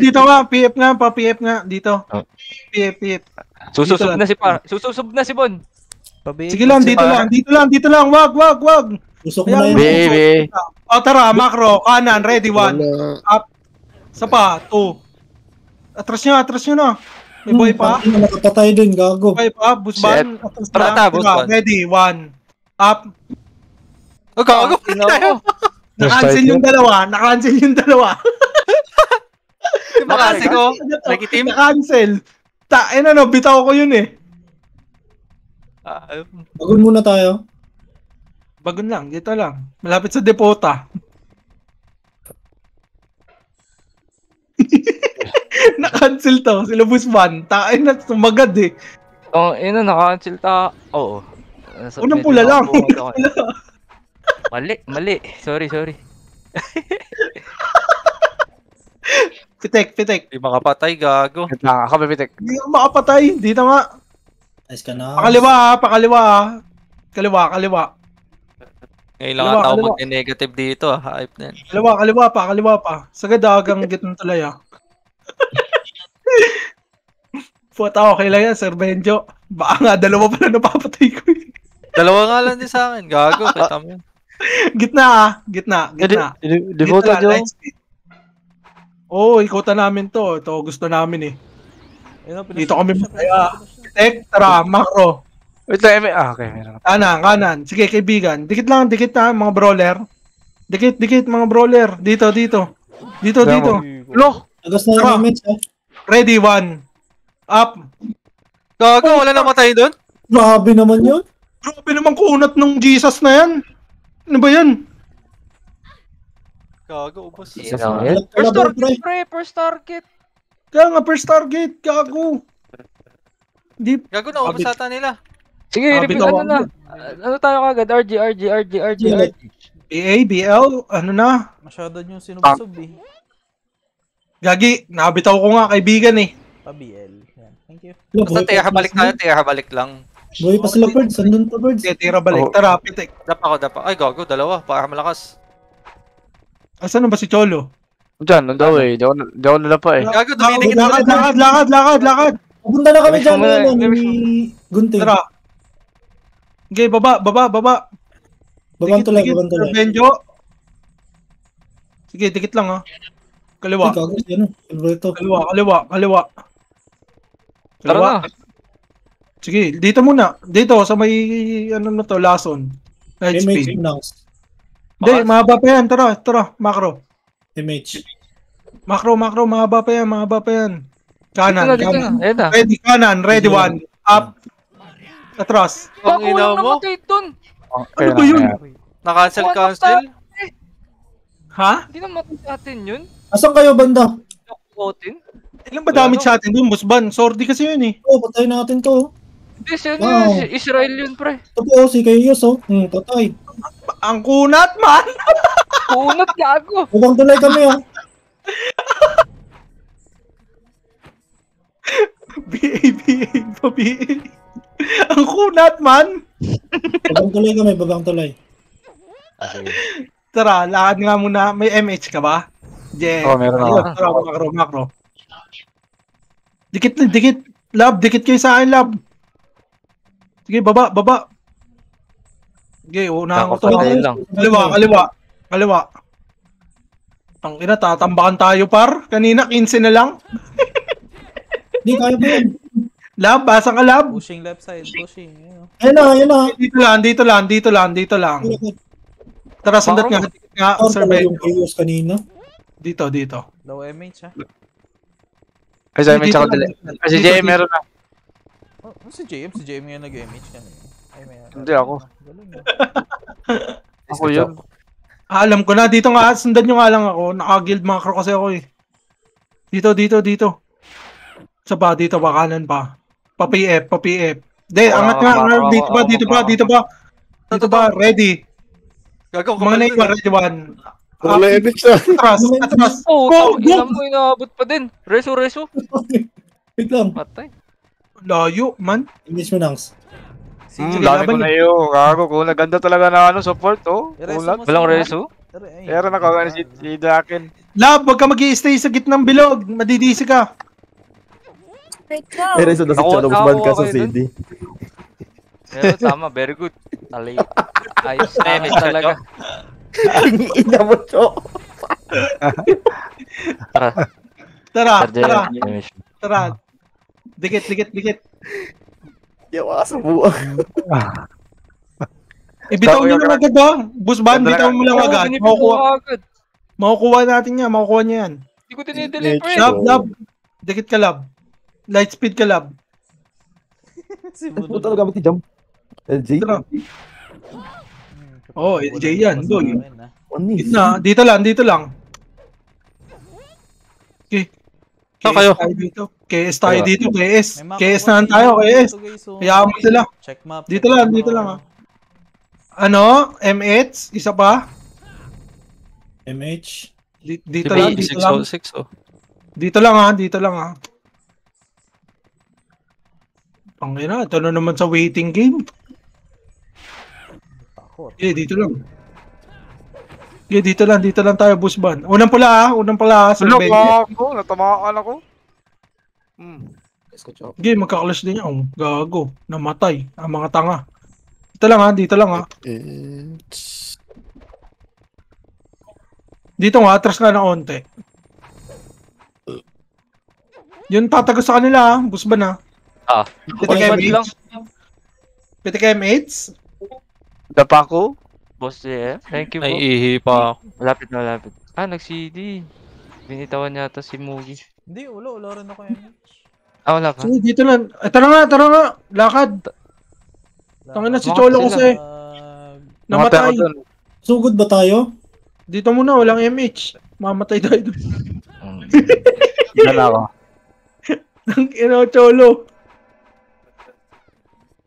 D: Dito nga. PF nga. Dito.
B: Oh.
D: PF.
A: Susubsob na si Bon.
D: Sige lang, dito lang. Wag.
G: Usok mo na yun.
B: Baby.
D: O tara, macro, kanan, ready, 1. Up. Isa pa, 2. Atras nyo na. May boy pa.
G: Nakapatay din, gago.
D: Boy pa, busban. Atras
I: Tara,
D: na.
I: busban.
D: Ready, 1. Up.
I: Oh, gago.
D: Nakancel yung dalawa.
I: Makasi ko. Nakitim.
D: Nakancel. Bitaw ko yun eh.
G: Bagon muna tayo.
D: Bagon lang, dito lang. Malapit sa depota. Na-cancel to. Sila busban. Tain na, sumagad eh.
A: Oh, naka-cancel ta. Oo.
D: Unang pula lang.
A: Mali. Sorry.
D: Pitek.
I: Di makapatay, gago.
B: Wait lang, ako bibitik.
D: Hindi ako makapatay. Dito nga.
G: Nice ka na.
D: Pakaliwa. Kaliwa.
I: Ngayon lang ang tao mag-negative dito. Hype na yan.
D: Kaliwa pa. Sagad hanggang gitnang tulay ah. Puta, okay lang yan, Sir Benjo. Baka nga, dalawa pala napapatay ko eh.
I: Dalawa nga lang din sa akin. Gago, kita mo yan.
D: Gitna.
B: Devoto, Joe.
D: Ikutan namin to. Ito gusto namin eh. Dito kami masaya. Tara, macro.
B: Wait lang, okay, meron na.
D: Kanan. Sige, kaibigan. Dikit na, mga brawler. Dikit, mga brawler. Dito.
B: Lo!
G: Agas na yung image, ha?
D: Ready, 1. Up.
I: Gago, wala na matay doon?
G: Grabe naman yun.
D: Grabe naman kunat ng Jesus na yan. Ano ba yan?
I: Gago, ubos.
A: First target.
D: Kaya nga, first target. Gago.
I: Gago na, ubos ata nila.
A: Sige, repeat na. Ano tayo kagad? RG.
D: BA, BL, ano na?
E: Masyado nyo sinubsob eh.
D: Gagi, nabitaw ko nga kaibigan eh.
E: Pa-BL. Yan. Thank you.
I: Basta tiya balik lang.
G: Buhay pa sila birds. Sandun pa birds.
D: Sige, tira balik. Tara, pitik.
I: Dapa. Ay, gago, dalawa. Para malakas.
D: Asan na ba si Cholo?
B: Diyan, daw eh. Di ako nalapa eh.
I: Gago, dumidikit
D: Lakad.
G: Pupunta na kami dyan.
A: Gamitin mo na,
G: Ni Gunting.
D: Tara. Okay, baba.
G: Babang tulay.
D: Benjo. Sige, dikit lang ha. Kaliwa. Kaliwa.
A: Tara na.
D: Sige, dito muna. Dito, sa may, lason.
G: MH
D: HP.
G: Mouse.
D: Hindi, mahaba pa yan. Tara, macro.
G: MH.
D: Macro, mahaba pa yan. Kanan.
A: Dito na. Ayan na.
D: Ready, kanan. Ready, 1. Up. Atras.
I: Ang
A: Bago
I: ina
A: lang
I: mo.
A: namatay dun.
D: Ano ba yun?
I: Na-cancel.
D: Ha?
A: Hindi namatay sa atin yun.
G: Asan kayo banda?
A: Kotin.
D: Ilan ba damage sa atin dun, Busban? Sordi kasi yun eh.
G: Patay natin to.
A: Hindi,
G: Wow.
A: Israel yun, pre.
G: Ito po, si Kayos, patay.
D: Ang kunat, man!
A: Kunat, gago.
G: Babang tulay kami,
D: BA. Ang kunat, man!
G: Babang tulay.
D: Tara, lakad nga muna. May MH ka ba?
B: Meron ako.
D: Tara, macro. Dikit. Lab, dikit kayo sa akin, lab. Sige, baba. Sige, unahan ko to.
A: Patay lang.
D: Kaliwa. Ang ina, tatambakan tayo, par. Kanina, 15 na lang.
G: Hindi, kaya ba yan?
D: Lab, basa ka, lab.
E: Pushing left side. Pushing.
G: Ayan na.
D: Dito lang. Tara, sandat nga. Dikit nga, Sir Ben.
G: Yung Kayos kanina.
D: Dito.
E: Low MH ha.
B: Ay, sa image ako dali. Si JM meron na.
E: Si JM nga nag-MH kanina. Ay, may
B: Hindi ako.
E: Galing
B: Ako yun.
D: Alam ko na, dito nga, sundan nyo nga lang ako. Naka-guild macro kasi ako eh. Dito. Sa ba, dito ba, kanan pa. Pa-PF. Hindi, angat nga, dito ba, ready.
I: Gago,
D: Mga na ready, 1.
H: Wala edit siya.
D: Atras.
A: Oh, ilang mo inaabot pa din. Reso.
G: Wait lang.
A: Patay.
D: Layo, man.
G: Image mo, Nangs.
B: Lami ko na yun. Gago ko. Ganda talaga na support, Kulat.
A: Walang reso.
B: Pero nakagano si Dakin.
D: Lab, wag ka mag-i-stay sa gitnang bilog. Madidisi ka.
C: Pero isa na si Cholo, Busban ka sa CD.
A: Pero tama, very good. Talay. Ayos talaga.
C: Ina mo, Cho.
A: Tara.
D: Tara. Dikit.
C: Yawa ka sa buwan.
D: Ibitaw nyo lang agad ba? Busban, bitaw mo lang agad. Makukuha natin yan, makukuha niya yan.
A: Hindi ko dinideliver.
D: Lab. Dikit ka, lab. Light speed ka, lab.
C: Ano talaga gamit ni Jam? LJ?
D: Oo, LJ yan. Doy.
C: Ano
D: Dito lang. Okay.
I: kayo.
D: KS tayo dito. KS na tayo, KS. Hayaan mo sila.
E: Check map.
D: Dito lang. Ano? MH? Isa pa?
G: MH.
D: Dito lang.
I: 606 oh.
D: Dito lang ha. Pangina, ito na naman sa waiting game. Dito lang. Dito lang tayo, Busban. Unang pula ha. Sa bench.
B: Natamaan ako.
D: Magkakalas din yan. Gago. Namatay. Ang mga tanga. Dito lang ha. Dito nga, atras nga ng onte. Yun, tatagos sa kanila ha. Busban ha. Pitik MH?
B: Dapa ko?
A: Boss, yeah. Thank you po.
I: Naiihi pa ako.
A: Malapit. Nag-CD. Binitawan yata si Mugi.
E: Hindi, wala rin ako MH.
A: Wala ka?
D: So, dito lang. Tara nga. Lakad. Tangin na si Cholo kasi. Namatay.
G: Sugod ba tayo?
D: Dito muna, walang MH. Mamatay tayo doon.
B: Yan ako.
D: Ang Cholo.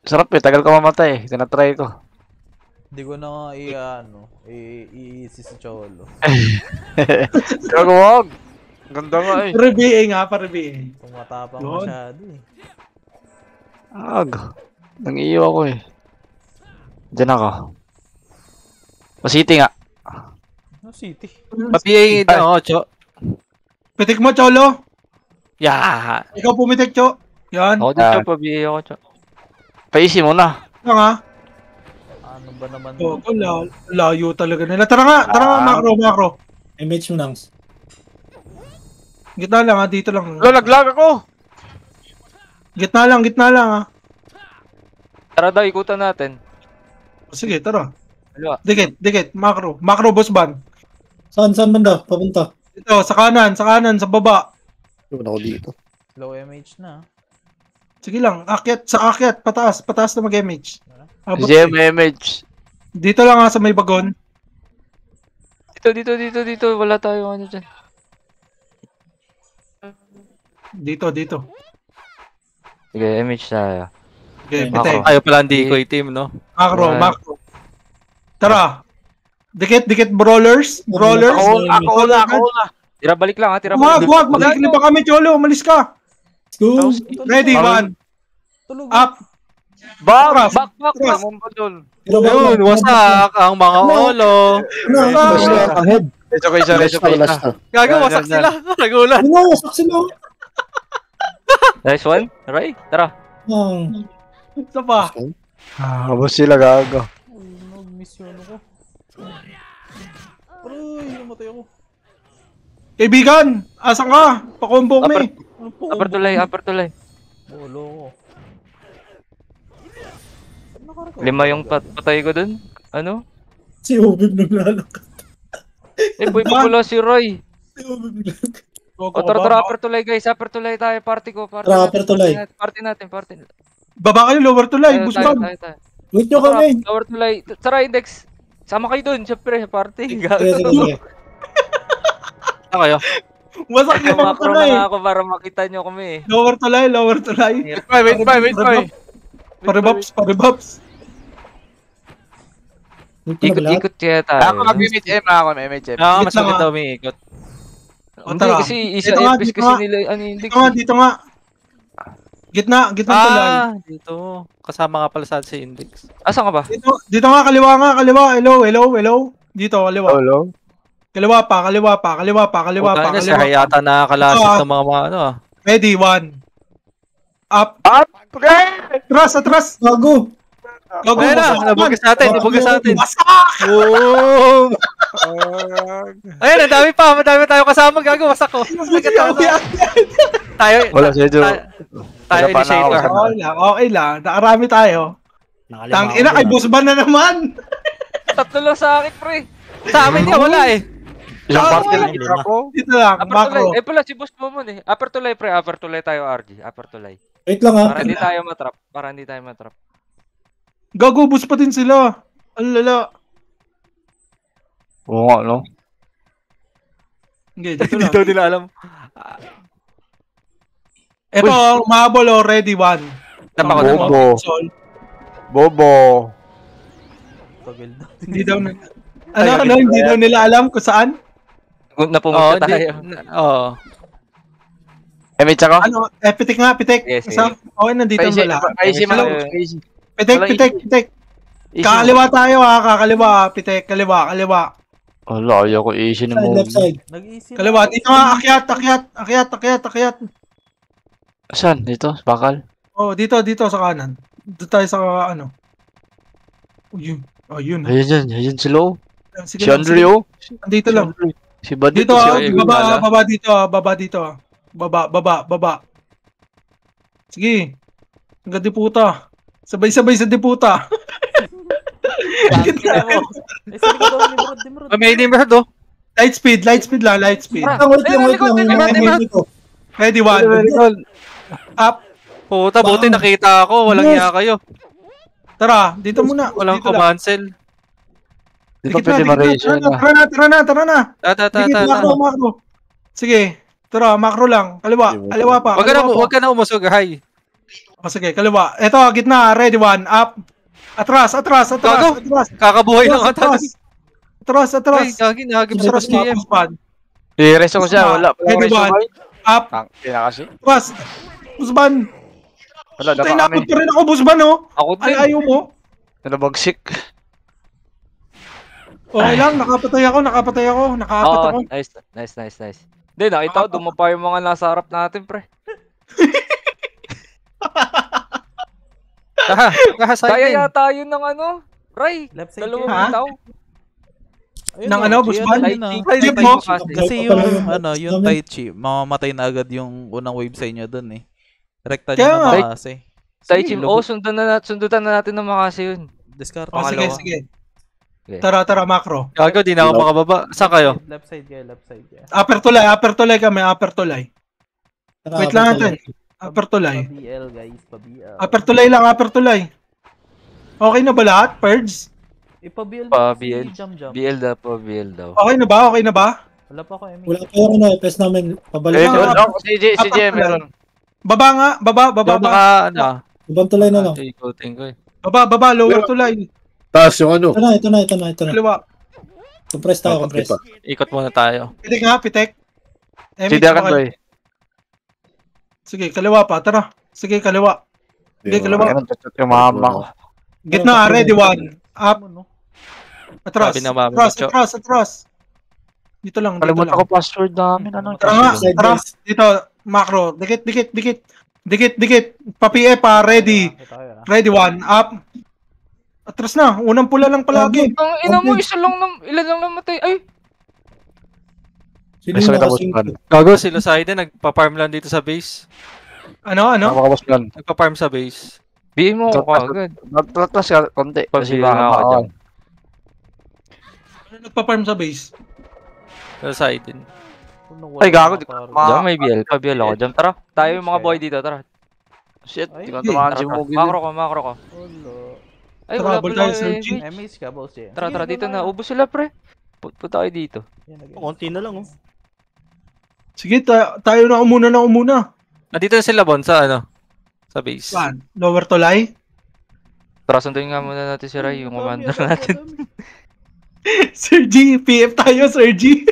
B: Sarap tagal ko mamatay. Tinatry ko.
E: Hindi ko na nga i-easy si Cholo.
B: Pero wag. Ganda nga eh.
D: Para BA.
E: Tumatapang masyado eh.
B: Nang-iyo ako eh. Diyan ako. City nga.
E: City.
I: Papiay ito, Cho.
D: Pitik mo, Cholo.
I: Yeah.
D: Ikaw pumitik, Cho. Yan.
A: Ako dito pa, BA ako, Cho.
B: Paisi mo na.
E: Ano ba naman?
D: Layo talaga nila. Tara nga, macro.
G: MH mo nang.
D: Gitna lang ha, dito lang.
B: Naglag ako.
D: Gitna lang ha.
A: Tara daw, ikutan natin.
D: Sige, tara.
A: Dalawa.
D: Dikit. Macro, Busban.
G: Saan banda? Papunta?
D: Ito, sa kanan, sa baba.
H: Yun ako dito.
E: Low MH na.
D: Sige lang, akyat, pataas na mag-MH.
B: GMMH.
D: Dito lang ha, sa may bagon.
A: Dito. Wala tayo dyan.
D: Dito.
A: Sige, MH tayo.
D: Okay,
G: Macro.
D: pitek.
I: Ayaw pala hindi ko team, no?
D: Macro. Tara. Dikit, brawlers.
B: Ako na.
A: Tira balik lang ha,
D: Wag, magkikili pa kami, Cholo. Umalis ka.
G: Go!
D: Ready, one.
E: Tulog.
D: Up.
B: Back.
D: Cross.
I: Yun, wasak ang mga olo.
B: Reso ko isa.
I: Gago, wasak sila. Nagulat.
G: Wasak sila.
A: Nice one. Right, tara.
D: Isa pa.
B: Habos sila gago.
E: Nag-miss yun ako. Aray, namatay ako.
D: Kaibigan, asan ka? Pakombo me.
A: Upper tulay.
E: Bolo ko.
A: 5 yung patay ko dun. Ano?
G: Si Ubib naglalakad.
A: Boy pa pula si Roy.
G: Si Ubib naglalakad.
A: Tara, upper tulay guys. Upper tulay tayo. Party ko.
G: Upper tulay.
A: Party natin.
D: Baba kayo, lower tulay. Busban.
A: Tayo.
G: Wait nyo kami.
A: Lower tulay. Tara, Index. Sama kayo dun. Siyempre, sa party.
G: Sige.
I: Ano kayo?
D: Wasak yung mga
A: Macro
D: tulay.
A: na ako para makita nyo kami.
D: Lower tulay.
B: Wait pa.
D: Pare-buffs.
A: Ikot kaya tayo.
B: Ako mag-MHM ako. MHM.
I: Mas maganda umiikot.
A: Hindi
D: Tara.
A: kasi isa
D: Dito nga,
A: FPS
D: dito
A: kasi
D: nga.
A: nila Index.
D: Dito nga. Gitna tulay.
I: Dito. Kasama nga pala sa si Index.
A: Asan ka ba?
D: Dito nga, kaliwa. Hello. Dito, kaliwa.
B: Hello.
D: Kaliwa pa.
I: Puta niya, siya yata nakakalasis ng mga ano ah.
D: Ready, one. Up.
B: Okay.
D: Atras.
G: Gago.
D: Gago,
I: Ayun na,
D: wasak
I: nabugas natin, nabugas natin.
D: Wasak!
I: Boom! Ayun, ang dami pa, madami tayo kasama, gago, wasak ko. Tayo,
B: Wala si Edu.
I: tayo
B: Wala pa na
I: initiator.
B: ako.
D: Okay lang. Nakarami tayo. Tangina, kay boss ban na naman.
A: Tatlo lang sa akin, pre.
I: Sa amin niya, wala eh.
B: Isang
D: Ah,
B: party lang
G: lima.
B: ako.
D: Dito lang,
A: Upper
D: macro.
A: tulay. Eh pala, si boss mo mun eh. Upper tulay, pre. Upper tulay tayo, RG. Upper tulay.
G: Wait lang ha.
A: Para hindi tayo matrap. Para hindi tayo matrap.
D: Gago, boss pa din sila. Ang lala.
B: Oo nga, no?
D: Okay, dito
I: Hindi
D: lang.
I: daw nila alam.
D: Ito, umabol already one.
I: Tama ko
B: Bobo.
I: na.
B: Bobo.
D: Sol.
B: Bobo.
E: Tagal na.
D: Hindi daw na. Hindi daw nila alam kung saan?
A: Kung
I: Oo,
A: napumunta tayo.
I: Oo.
B: Emit ako?
D: Ano, pitik nga, pitik.
A: Yes,
D: Isa? Okay, nandito
B: Ay,
D: wala.
B: si
A: Hello.
D: Pitik,
B: Wala,
D: pitik. Kakaliwa tayo ha, kakaliwa. Pitik, kaliwa.
B: Wala, ayaw ko easy na mo.
G: Left side.
E: Nag-easy na.
D: Kaliwa, dito nga, akyat.
B: Saan? Dito? Bakal?
D: Oh, dito sa kanan. Dito tayo sa ano. Yun. Oh, yun.
B: Ayun sila. Oh.
D: Sige
B: Si
D: lang,
B: Andre,
D: sige.
B: oh.
D: Andito lang.
B: Si Badit.
D: Dito,
B: si
D: baba dito. Baba. Sige. Hanggang diputa. Sabay-sabay sa diputa.
E: Eh, sabi ko daw ni Brod.
I: May neighborhood oh.
D: Light speed lang, light speed.
G: Wait lang.
D: Ready, one. Up.
I: Puta, buti nakita ako. Walang
D: Yes.
I: iya kayo.
D: Tara, dito muna.
I: Walang
D: Dito lang.
I: command cell.
B: Di ba
D: Dikit
B: pwede
D: na,
B: ma-ration na?
D: Tara na. Dikit, macro. Sige. Tara, macro lang. Kaliwa pa.
I: Wag ka na umusog, hay.
D: O, sige, kaliwa. Eto, gitna. Ready, one. Up. Atras.
I: Gago. Kakabuhay lang ata.
D: Atras.
I: Ay, gagi, nagagip sa
D: Atras,
I: GM.
D: puspan.
B: I-resto ko siya. Wala.
D: Ready, one. Up.
B: Kaya kasi.
D: Atras. Pusban.
B: Wala,
D: Tayo
B: dapat
D: nakot
B: kami.
D: pa rin ako, busban, oh.
A: Ako din.
D: Ayaw mo.
B: Nalabagsik.
D: Okay lang, nakapatay ako. Nakaapat ako.
A: Nice. Hindi, nakita ko, dumapa yung mga nasa harap natin, pre.
I: Kahasay
A: Kaya
I: din.
A: yata yun ng ano, Ray.
E: Left side
A: Dalawang
D: Ha?
A: bitaw.
E: Ayun,
D: Nang
E: oh,
D: ano,
E: si
D: Busman?
E: yun, ah.
D: Ay,
A: Tay
D: di mo?
A: kasi.
E: Kasi yung Tai Chi, mamamatay na agad yung unang wave sa inyo dun eh. Rekta
D: Kaya
E: nyo
D: nga.
E: na kasi.
A: Tay Chim, sundutan na natin ng Makasi yun.
E: Discard.
D: O, sige.
A: Okay.
D: Tara, macro.
I: Gago, di na ako makababa. Saan kayo?
E: Left side kayo.
D: Upper tulay kami, upper tulay. Wait lang natin. Upper tulay.
E: Pa-BL guys, pa-BL.
D: Upper tulay. Okay na ba lahat, Perds?
E: Ipa-BL
A: Pa-BL.
E: Jump.
A: BL daw.
D: Okay na ba?
E: Wala pa ako, Emmy.
G: Wala pa yung PES namin. Pabalik
B: Eh,
G: na.
B: wala. Si J meron.
D: Baba nga, baba.
I: Baka, ano,
G: Ibang tulay na lang.
I: ikutin ko eh.
D: Baba, lower tulay.
H: Taas yung ano.
G: Ito na.
D: Kaliwa.
G: Compress tayo, compress.
I: Ikot muna tayo.
D: Pitek.
B: Si Dakan Boy.
D: Sige, kaliwa pa, tara. Sige, kaliwa. Sige, kaliwa.
B: Ayun, tutot yung mama ko.
D: Gitna, ready, one. Up. Atras.
I: Sabi ng mama mo, Cho.
D: Atras. Dito lang.
B: Kalimutan ko password namin. Ano?
D: Tara nga,
G: Side
D: tara.
G: guys.
D: Dito, macro. Dikit. Pa-PF pa, ready. Ready, one. Up. Atras na. Unang pula lang palagi.
A: Ang ina mo, ilan lang namatay. Ay,
G: Sino
B: Resto
G: yung
B: kita
G: nakasing
B: boss plan.
I: Gago, si Lusaide nagpa-farm lang dito sa base.
D: Ano?
B: Ako boss plan.
I: Nagpa-farm sa base.
A: bihin mo ako agad.
B: Natlas ka konti. Kasi
A: Pabili
B: baka
A: na ako dyan.
D: Ano nagpa-farm sa base?
I: Lusaide.
B: Ay, gago.
A: Diyan may BL pa, BL ako dyan. Tara, tayo yung mga boy dito, tara.
B: Shit,
E: Ay,
B: di ko tumahan
A: Tara,
B: si
A: tara.
B: Mugi.
A: Macro ko. Ay, wala
D: Trouble
A: pala
D: tayo, Sir G.
A: eh.
E: Emmys ka, boss eh.
A: Tara, dito na. Ubus sila, pre. Punta kayo dito.
F: Konti na lang, oh.
D: Sige, tayo na umuna.
I: Nandito na sila, Bon, sa ano? Sa base.
D: Saan? Lower tulay?
A: Tara, sunduin nga muna natin si Ray, yung commander natin.
D: Sir G, PF tayo, Sir G.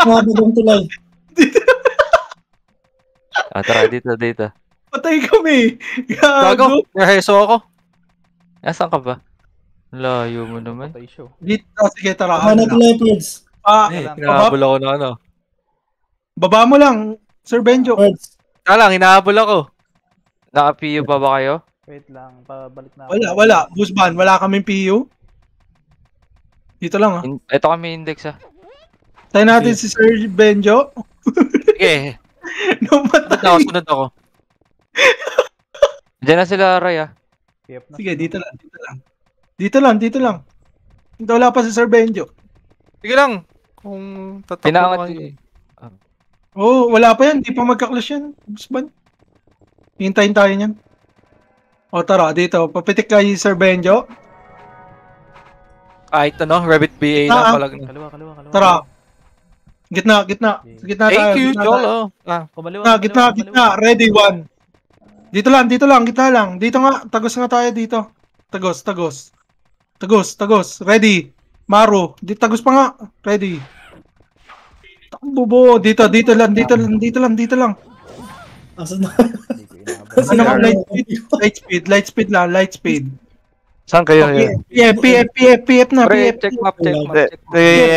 G: Ibang tulay.
A: Tara, dito.
D: Patay kami.
I: Gago, naheso ako.
A: Nasaan ka ba? Layo mo naman.
E: Patay show.
D: Dito, sige, tara.
G: Mana to leopards.
I: Hinahabol ako na ano.
D: Baba mo lang, Sir Benjo.
G: Birds.
I: Lang, hinahabol ako.
A: Naka-PU pa ba kayo?
E: Wait lang, pabalik na ako.
D: Wala. Busban, wala kaming PU. Dito lang,
A: Ito kami index, ah.
D: Tayo natin si Sir Benjo.
I: Sige.
D: Namatay.
I: Sunod ako.
A: Diyan na sila, Ray, ah.
D: Sige, dito lang. Dito lang. Hindi wala pa si Sir Benjo.
I: Sige lang. Kung tatakbo
A: Pinaangat
I: kayo.
D: Oh, wala pa yan. Di pa magka-clash yan. Busban. Hintayin tayo niyan. O tara, dito. Papitik kay Sir Benjo.
I: Kahit Rabbit BA na palag.
E: Kaliwa.
D: Tara. Gitna. Sa gitna tayo.
I: Thank you,
D: gitna tayo.
I: Cholo.
E: Kumaliwa.
D: Gitna. Ready, one. Dito lang. Gitna lang. Dito nga. Tagos nga tayo dito. Tagos. Ready. Maru. Tagos pa nga. Ready. Takbo. Dito lang.
G: Asan na?
D: Ano ka? Light speed.
B: Saan kayo?
D: PF na.
A: Pre,
D: PF.
A: check map.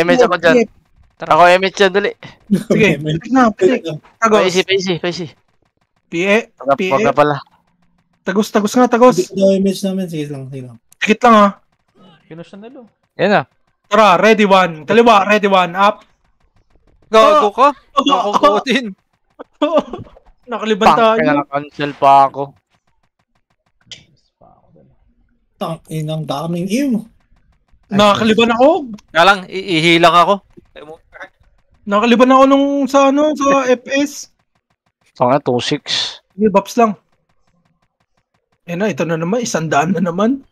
B: MH ako dyan. Ako MH dyan, dali.
D: Sige, pitik. Tagos.
B: Paisi.
D: PF.
B: Wag na pala.
D: Tagos nga.
G: Dito daw image namin. Sige lang.
D: Tikit lang ha.
E: Kinush na nilo.
A: Yan, ah.
D: Tara, ready one. Kaliwa, ready one. Up.
I: Gago ka? Gago din.
D: Nakaliban tayo.
B: Cancel pa ako.
G: Inang daming im.
D: Nakaliban ako.
I: Kaya lang, ihilang ako.
D: Nakaliban ako sa FS.
B: Saan nga, 2-6.
D: Sige, Baps lang. Ito na naman. 100 na naman.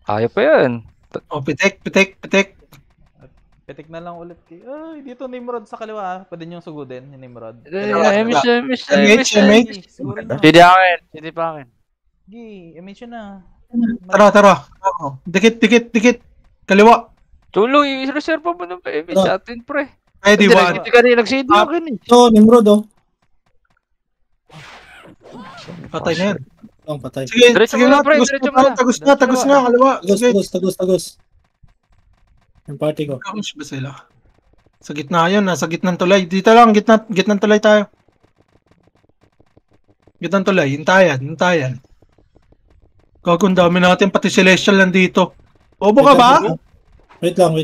A: Kaya pa yan.
D: Oh, pitik.
E: Pitik na lang ulit. Ay, dito Nimrod sa kaliwa. Pwede niyong sugudin yung Nimrod.
B: MH.
E: Siguro
B: Hindi pa akin.
E: MH na.
D: Tara. Dikit. Kaliwa.
A: Tulo, i-reserve mo ng PMH sa atin, pre.
D: Ready one.
B: Hindi ka rin nag-CD akin eh.
G: So, Nimrod
D: Patay na yan.
G: Patay.
D: Sige na. Tagos na. Kaliwa.
G: Tagos. Yung party ko.
D: Kakos ba sila? Sa gitna yun, nasa gitnang tulay. Dito lang, gitnang tulay tayo. Gitnang tulay, hintayan. Gagawin dami natin, pati Celestial nandito. Bobo ka ba?
G: Wait lang.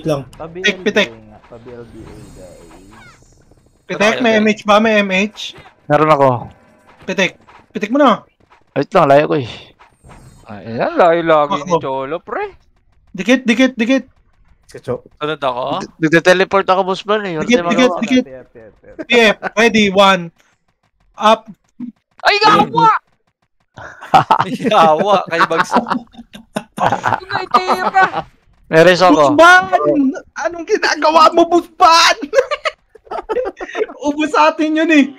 D: Pitik.
E: Pa-BLBA, guys.
D: Pitik, may MH ba? May MH?
B: Meron ako.
D: Pitik mo na.
B: Wait lang, layo ko eh.
A: Ayan, layo-lagi ni Cholo, pre.
D: Dikit.
I: Sunod ako.
B: Nagte-teleport ako, boss ba eh.
D: Dikit. PF, ready, one. Up.
A: Ay, gawa!
I: Yawa, kay Bagsak.
A: Tira!
B: May reso ako.
D: Busban! Anong ginagawa mo, Busban? Ubus sa atin yun eh.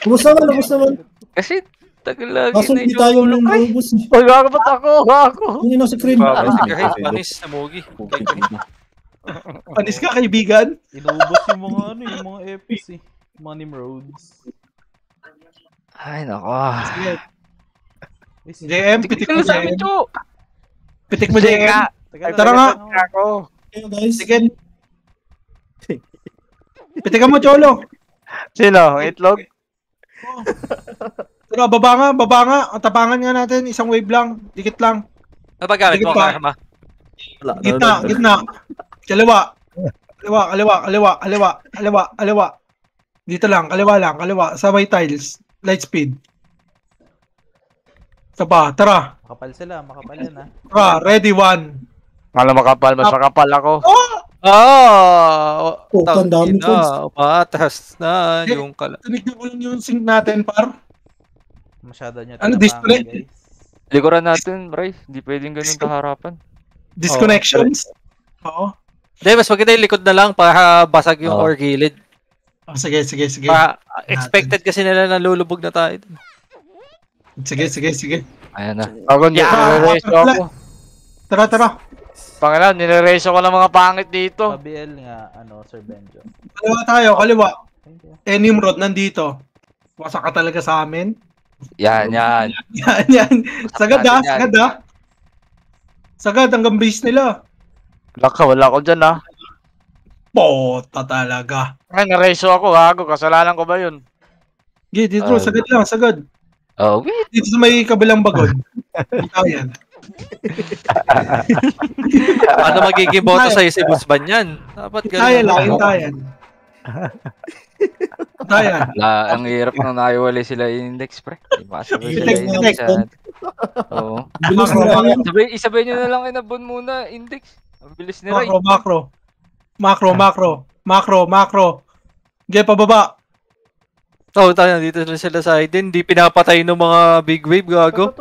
G: Ubus naman.
A: Kasi, tagal lagi
G: Kaso
A: na
G: hindi tayo nang ubus.
B: Uy, gago ba't ako?
G: Hindi na si Creed.
I: Panis na Mogi.
D: Panis ka, kaibigan.
E: Inubos yung mga FS eh. Mga Nimrods.
B: Ay, nako.
D: JM, pitik mo
A: Sa amin,
D: JM.
A: Cho!
D: Pitik mo JM. Tara nga.
B: Ako.
G: Guys.
D: Sige. Pitikan mo, Cholo.
B: Sino? Itlog?
D: Tara, baba nga. Ang tapangan nga natin, isang wave lang. Dikit lang.
I: Napagamit mo,
D: Dikit pa.
I: Karma.
D: Gitna. Kaliwa. Dito lang, kaliwa. Sabay tiles. Light speed. Tara.
E: Makapal yan ha.
D: Tara, ready, one.
B: Malam makapal, mas makapal ako.
G: Ang dami ko.
I: Patas na yung kala.
D: Tunig mo lang yung sync natin, par.
E: Masyado niya.
D: Ano, disconnect?
E: guys.
A: Likuran natin, Ray. Hindi pwedeng ganun kaharapan.
D: Disconnections. Oo.
I: Hindi, mas maganda yung likod na lang para basag yung or gilid.
D: Sige.
I: Expected kasi nila na lulubog na tayo.
D: Sige.
A: Ayan na.
B: Ako, nirereso ako.
D: Tara.
B: Pangalaw, nirereso ko ng mga pangit dito.
E: Pa-BL nga, Sir Benjo.
D: Kaliwa. Nimrod nandito. Wasak ka talaga sa amin.
A: Yan.
D: Yan. Sagad hanggang base nila.
B: Wala ko dyan ah.
D: Pota talaga.
B: Ay, nareso ako, gago. Kasalanan ko ba yun?
D: Dito, sagad lang.
A: Oh, wait.
D: Dito sa may kabilang bagon. Ikaw yan.
I: Ano magiging boto sa'yo si Boss Ban yan? Dapat
D: Tayan lang,
I: ganun.
D: tayan. Tayan.
A: Ang hirap nang naiwalay sila index, pre. Di makasabay sila
D: Index,
A: index.
D: index.
A: Oo.
G: Bilis na lang.
A: Isabay nyo na lang inabon muna, index. Ang bilis ni Ray.
D: Macro. Gaya pababa.
I: Oh, tayo, dito na sila sa Aiden. Hindi pinapatay ng mga big wave, gago.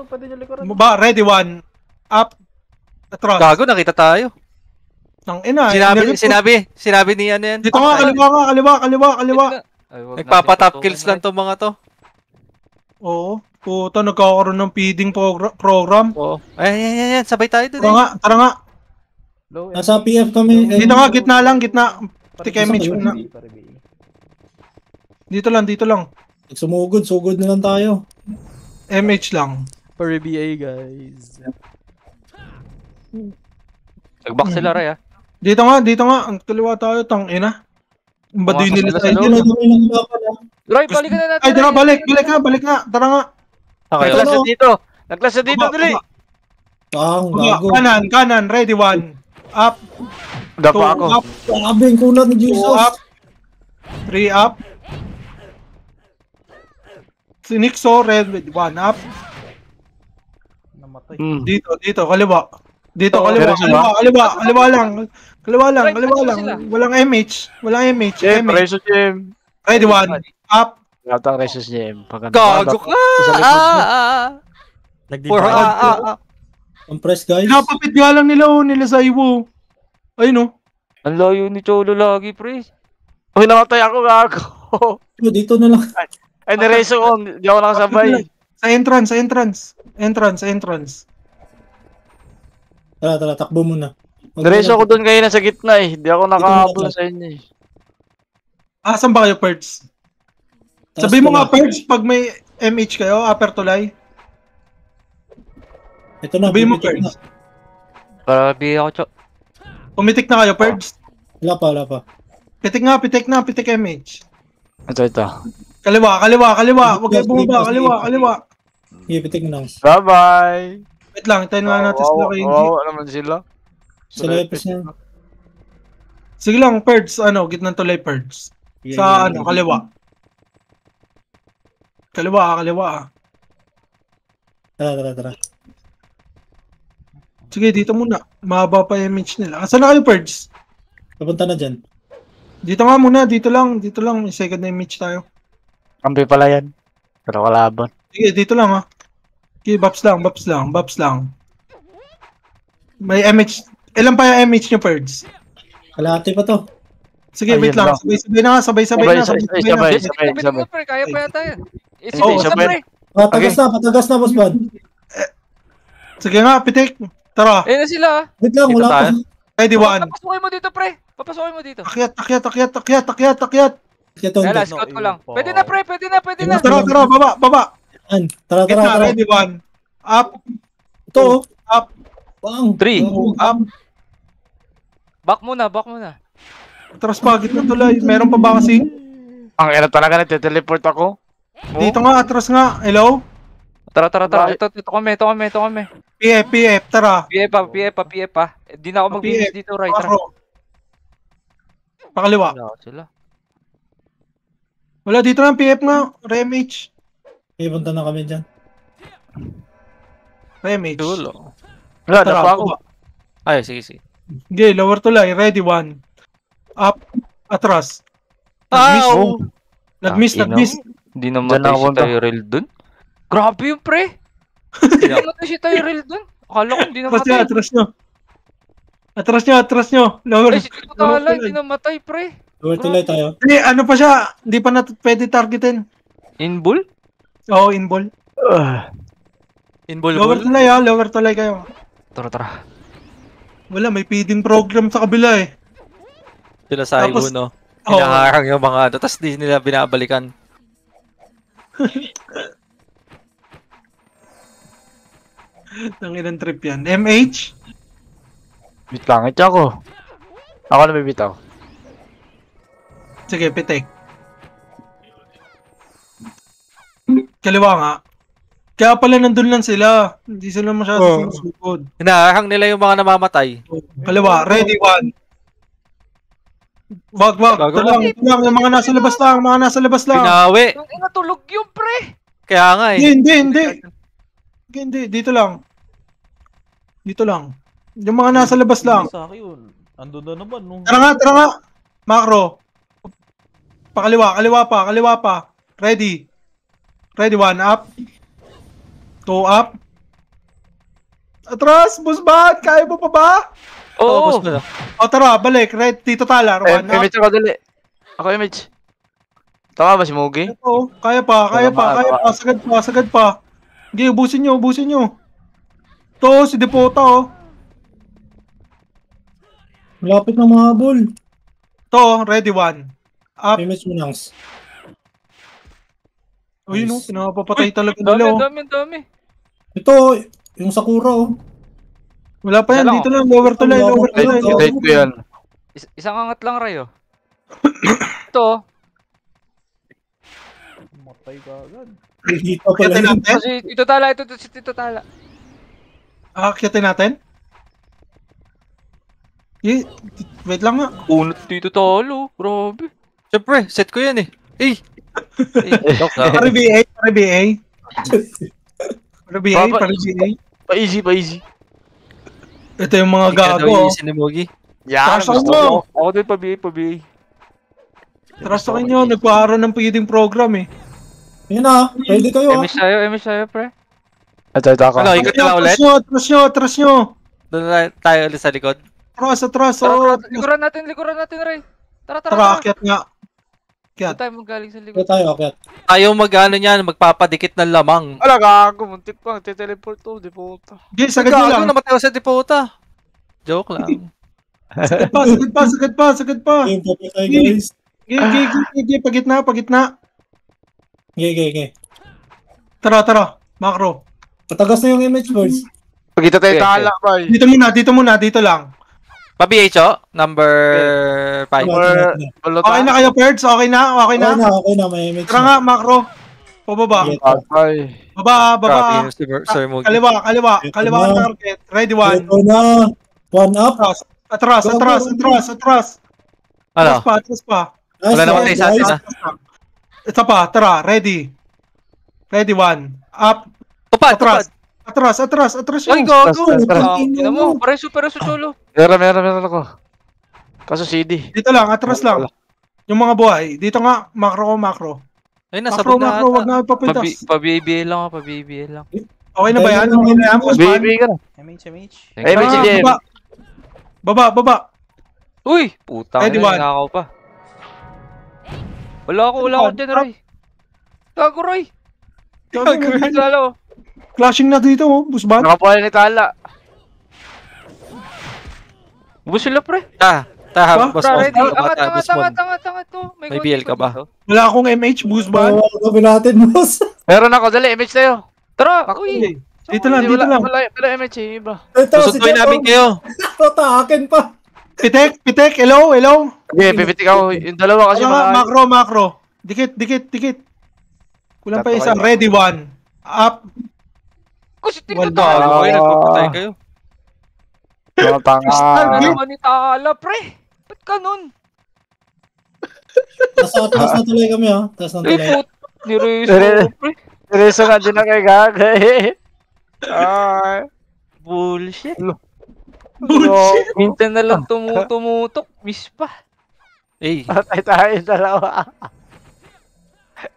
D: Baba, ready, 1. Up. Atras.
I: Gago, nakita tayo.
D: Nang ina.
I: Sinabi ni ano yan.
D: Dito nga, kaliwa.
A: Ay, wag
I: Nagpapatop
A: natin
I: kills
A: tutukan,
I: lang tong mga to.
D: Oo. Puta, nagkakaroon ng feeding program.
I: Oo. Ayan. Sabay tayo dun.
D: Tara nga.
G: Nasa PF kami.
D: Dito nga, gitna. Tik image muna. Dito lang.
G: Sugod na lang tayo.
D: MH lang.
E: For BA, guys.
A: Nag-back sila, Ray, ah.
D: Dito nga. Ang kaliwa tayo, tang ina. Ang baduy
A: Pumasok
D: nila
A: sila
D: sa
A: sa
D: inyo.
A: loob. Ray, balikan na natin.
D: Ay, tara,
A: Ray.
D: balik nga. Tara nga.
I: Okay.
G: Naglas na
A: dito. Naglas na dito,
D: Baba,
A: dali.
G: Gago.
D: Kanan, ready, 1. Up.
B: Dapa
D: 2
B: ako.
D: up.
G: Grabe yung kulat ni
D: 2
G: Jesus.
D: up. 3 up. Si Nixo, red with 1 up. Dito, kaliwa. Kaliwa lang. Walang MH.
B: Jem, Reso Jem.
D: Ready, 1. Up.
B: Yata ang Reso Jem.
I: Gago ka!
G: Ang press guys.
D: Pinapapit nga lang nila sa Iwo. Ayun, oh.
A: Ang layo ni Cholo lagi, pre.
B: Uy, namatay ako, gago.
G: Dito na lang.
B: Ay, nireso ko. Hindi ako nakasabay.
D: Sa entrance.
G: Tara, takbo muna.
B: Nireso ko doon kayo na sa gitna eh. Hindi ako nakahabol sa inyo eh.
D: Asan ba kayo, Perds? Sabi mo nga, Perds, pag may MH kayo, upper tulay.
G: Ito na.
D: Sabi mo,
G: pumitik na.
D: Perds.
A: Para BA ako, Chok.
D: Pumitik na kayo, Perds.
G: Wala pa.
D: Pitik MH.
B: Ito.
D: Kaliwa. Huwag kayo bumaba, kaliwa.
G: Sige, pitik na.
B: Bye-bye.
D: Wait lang, tayo nga natin sila kay Indy.
B: Wow, naman sila.
G: Sa lepes niya.
D: Sige lang, Perds, gitnang tulay, Perds. Sa kaliwa. Kaliwa.
G: Tara.
D: Sige, dito muna. Mahaba pa yung image nila. Asan na kayo, Perds?
G: Papunta na dyan.
D: Dito nga muna, dito lang. May second na image tayo.
B: Kampi pala yan. Pero kalaban.
D: Sige, dito lang ha. Sige, Baps lang. May MH. Ilan pa yung MH nyo, Perds?
G: Kalahati pa to.
D: Sige,
B: Ayun
D: wait lang.
B: lang.
D: Sabay na.
B: Sabay.
A: Pre, kaya pa yata yan.
D: Oo,
A: Isa, pre.
G: Patagas na, boss bad.
D: Sige nga, pitik. Tara.
A: Ayun na sila, ah.
G: Wait lang,
I: Dito
G: wala pa.
I: tayo?
D: Ready, 1.
A: Papasukin mo dito, pre. Papasukin mo dito.
D: Akyat.
G: Ito,
A: Kaya lang, scout ko lang. Pwede na, pre. Pwede na.
D: Tara, baba.
G: Tara.
D: Gitna, ready, 1. Up.
G: Ito,
D: Up.
G: bang.
A: 3.
D: Up.
A: Back muna.
D: Atras pa, gitna tulay. Meron pa ba kasi?
B: Ang ina talaga, nagte-teleport ako.
D: Dito nga, atras nga. Hello?
A: Tara. Ito kami.
D: PF, tara.
A: PF pa. Di na ako mag-finish dito, right? Tara.
D: Macro. Pakaliwa.
A: Wala sila.
D: Wala, dito nga, PF nga. RMH.
G: Punta na kami dyan.
D: RMH.
I: Dulo.
B: Wala,
D: Tara,
B: dapa ako.
D: baba.
I: Ay, sige.
D: Okay, lower tulay. Ready, 1. Up. Atras.
I: Ow!
D: Nag-miss.
A: Hindi na
B: Diyan
A: matay
B: ako
A: si
B: punta.
A: Tyrell dun. Grabe yung pre. Hindi na matay si Tyrell dun. Akala ko hindi na matay.
D: Atras nyo. Lower.
A: Ay, si Tito Tala, hindi na matay, pre.
G: Lower tulay tayo.
D: Hindi, ano pa siya? Hindi pa pwede targetin.
A: Inbull?
D: Oo, in-ball. Lower
I: Involvable.
D: tulay ha. Lower tulay kayo.
A: Tara.
D: Wala, may feeding program sa kabila eh.
I: Sila sa
D: Tapos-
I: Iwo, no?
D: Oo.
I: Hinaharang yung mga tapos di nila binabalikan.
D: Tanginang trip yan. MH?
B: Bit langit ako. Ako na bibitaw.
D: Sige, pitik. Kaliwa nga. Kaya pala nandun lang sila. Hindi sila masyado sumusugod.
I: Hinahang nila yung mga namamatay.
D: Kaliwa, ready, one. Wag. Ito lang. Yung mga nasa labas lang.
I: Pinawi.
A: Ang ina, tulog yung pre.
I: Kaya nga eh.
D: Hindi. Dito lang. Yung mga nasa labas lang.
E: Sa akin yun. Ando na naman, no?
D: Tara nga. Macro. Kaliwa pa. Ready, one up. 2 up. Atras, Busban! Kaya mo pa ba?
A: Oo.
D: O tara, balik. Red, Tito Talar. 1 up.
B: Image ako dali. Ako image. Tama ba si Mugi?
D: Ito, kaya pa. Sagad pa. Sige, ubusin nyo. Ito, si Depota, oh.
G: Malapit na mahabol.
D: Ito, ready, one. Up.
G: Image mo langs.
D: Uy, no, pinapapatay talaga
A: Dami,
D: nila, oh.
A: dami.
G: Ito, yung Sakura, oh.
D: Wala pa yan, dito lang. Lower to line.
B: Right ko yan.
A: Isang angat lang, Ray, oh. Ito.
E: Matay ka agad.
G: Hita pala
D: Akyatin
G: yun.
D: natin?
A: Si Tito Tala, ito si Tito Tala.
D: Akyatin natin? Wait lang nga.
A: Unot Tito Talo, grabe.
I: Siyempre, set ko yan eh. Joke lang.
D: Para BA.
B: Pa-easy.
D: Ito yung mga gago, oh.
I: Ni Mugi.
B: Yan,
D: Trust
B: gusto
D: mo.
B: ko. Ako din pa-BA.
D: Trust sa inyo, nagpahara ng feeding program, eh.
G: Yun na, ready kayo, ah.
A: MS tayo, pre.
B: Ito ako.
I: Ano, ikot na ulit?
D: Trust nyo.
I: Doon na tayo ulit sa likod.
D: Atras,
A: Tara,
D: oh.
A: likuran natin, Ray. Tara.
D: Tara, akyat nga.
A: Doon tayo magaling sa
G: Ito
A: likod.
G: tayo, akyat.
I: Ayaw mag-ano niyan, magpapadikit ng lamang.
B: Ala, gago. Muntik pa. Teleport to. Di puta.
D: Okay, sagad nyo lang.
I: Namatay ako sa Depota. Joke lang.
D: Sagad pa.
G: Game pa tayo, guys.
D: Gigi, pagitna.
G: Okay.
D: Tara, Macro.
G: Patagas na yung image, boys.
B: Pagkita tayo tala, boy.
D: Dito muna, dito lang.
I: Pa-BHO, number 5.
D: Okay na kayo, Perds? Okay na?
G: Okay na, may image
D: Tara nga, Macro. Pababa.
B: Ay.
D: Baba.
I: Grabe, Sir Mugi.
D: Kaliwa ang target. Ready, one.
G: Ito na. 1 up.
D: Atras.
I: Ano?
D: Atras pa.
I: Wala naman tayo sa atin ah.
D: Ito pa, tara, ready. Ready, one. Up.
I: Tupad.
D: Atras
I: Ay,
D: yun.
I: gago.
A: Tingnan mo, pre, super solo.
B: Meron ako. Kaso CD.
D: Dito lang, atras lang. Yung mga buhay. Dito nga, macro.
I: Ay, nasa
D: Macro,
I: bag na
D: wag
I: ata.
D: na papintas.
A: Pa-BBL lang.
D: Okay na ba yan?
B: Baby ka na.
E: MH.
B: Ay, may si Jem.
D: Baba.
A: Uy, putang
D: Ready,
A: ina,
D: one.
A: nakaw pa. Wala ako dyan, Ray. Gago, Ray. Lalo.
D: Clashing na dito, oh. Busban.
B: Nakapuhay ni Tala.
A: Ubus sila, pre.
I: Boss
A: Pre,
I: mo.
A: ready. Angat to.
I: May BL ka ba?
D: Wala akong MH, Busban.
G: Gawin natin, boss.
B: Meron ako. Dali, image tayo.
A: Tara, uy.
D: Dito lang.
B: Wala image eh. Iba.
G: Ito,
I: Susunduin namin kayo.
G: Ito, akin pa.
D: Pitek. Hello.
B: Okay, pipitik ako. Yung dalawa kasi
D: Macro. Dikit. Kulang pa isa. Ready, one. Up.
A: Kasi
D: Wala.
A: tingnan
I: Okay, nagpapatay kayo.
B: Mga tanga.
A: Ano naman ni Tala, pre? Ba't ka nun?
G: Taas na tuloy kami, ha. Taas na tuloy.
A: Put. Nireso, pre.
B: Reso nga din na kay Gaga eh. Ay.
A: Bullshit.
D: Bullshit.
A: Minsan na lang tumutok. Miss pa.
B: Patay tayo dalawa.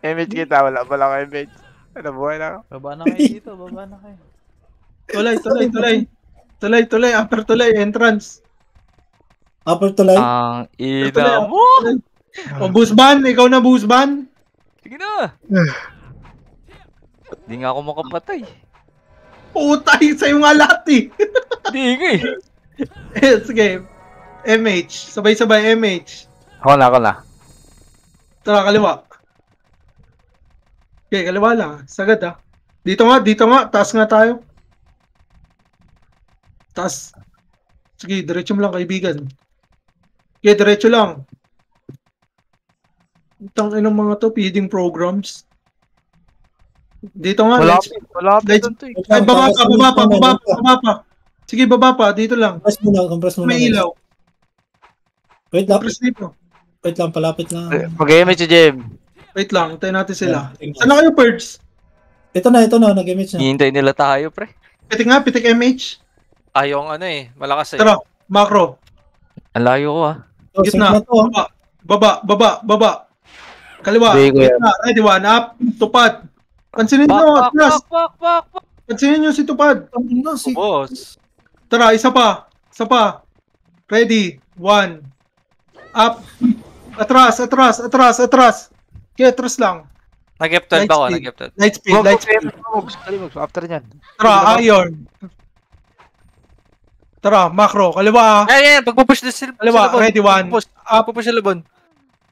B: Image kita. Wala pala ko image. Ano buhay na ako?
E: Baba na kayo dito,
D: Tuloy. Upper tuloy. Entrance.
G: Upper tuloy.
A: Ang ina mo.
D: O, Busban. Ikaw na, Busban.
A: Sige na. Di nga ako makapatay.
D: Putay, sa'yo nga lahat, eh.
A: Di nga eh.
D: Sige. MH. Sabay-sabay, MH.
B: Ako na.
D: Tara, kaliwa. Okay, kaliwa lang. Sagad, ah. Dito nga. Taas nga tayo. Taas. Sige, diretso mo lang, kaibigan. Okay, diretso lang. Itang inang mga to, feeding programs. Dito nga.
B: Malapit doon to eh.
D: Ay, baba pa. Sige, baba pa. Dito lang.
G: Compress muna.
D: May ilaw.
G: Wait lang.
D: Compress dito.
G: Wait lang, palapit lang.
B: Mag-image si Jem.
D: Wait lang, hintayin natin sila. Saan na kayo, Perds?
G: Ito na, nag-image na.
A: Hihintay nila tayo, pre.
D: Pitik MH.
I: Ayaw malakas eh.
D: Tara, macro.
A: Ang layo ko
D: Gitna. Baba. Kaliwa. Gitna. Ready, one up. Tupad. Pansinin nyo, atras. Pansinin nyo si Tupad.
I: Boss.
D: Tara, isa pa. Ready, one. Up. Atras. Okay, atras lang.
I: Nag-F12 ako, nag-F12.
D: Light speed.
B: After nyan.
D: Tara, iron. Tara, macro. Kaliwa.
I: Ayan, pagpupush na sila.
D: Kaliwa, ready, one.
I: Pagpupush sila, Bon.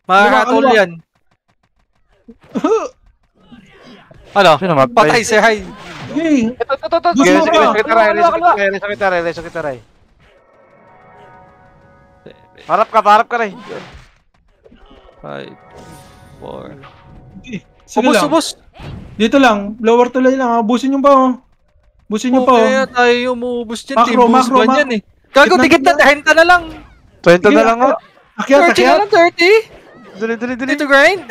I: Makakatol yan. Ano? Patay si Hay.
D: Hey.
A: Ito.
B: Reso kita, Ray. Harap ka, Ray.
I: 5, 4.
D: Sige lang.
I: Ubus.
D: Dito lang. Lower tuloy lang. Busin nyo pa.
I: Kaya tayo umuubos dyan.
D: Macro.
I: Yan eh. Gago, tigit na. Henta na lang.
B: 20 na lang nga.
I: 30 na lang, 30.
B: Dali.
I: Dito grind.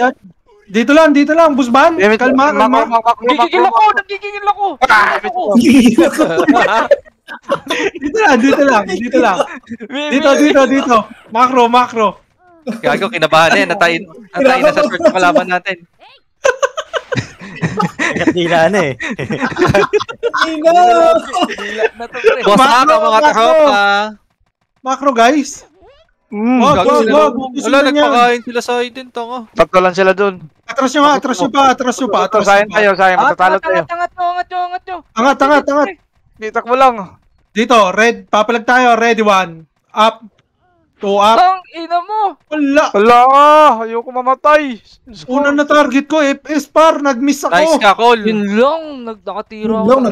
D: Dito lang. Busban. Kalma.
A: Nagigigil ako.
D: Dito lang. Dito. Macro.
I: Gago, kinabahan eh. Natayin na sa search malaman natin.
J: Dila na eh.
I: Boss ka mga tropa.
D: Macro, guys.
I: Wag. Wala, nagpakain sila sa atin. Tanga.
B: Tatlo lang sila dun.
D: Atras nyo pa.
B: Sayang matatalo tayo.
A: Angat nyo.
D: Angat.
B: Itak mo lang.
D: Dito, red. Papalag tayo. Ready, one. Up. 2 up.
A: Ang ina mo.
D: Wala.
B: Ayoko mamatay.
D: Una na target ko, FS par. Nag-miss ako.
I: Nice ka, Cole.
A: Yun lang. Nakatira ako.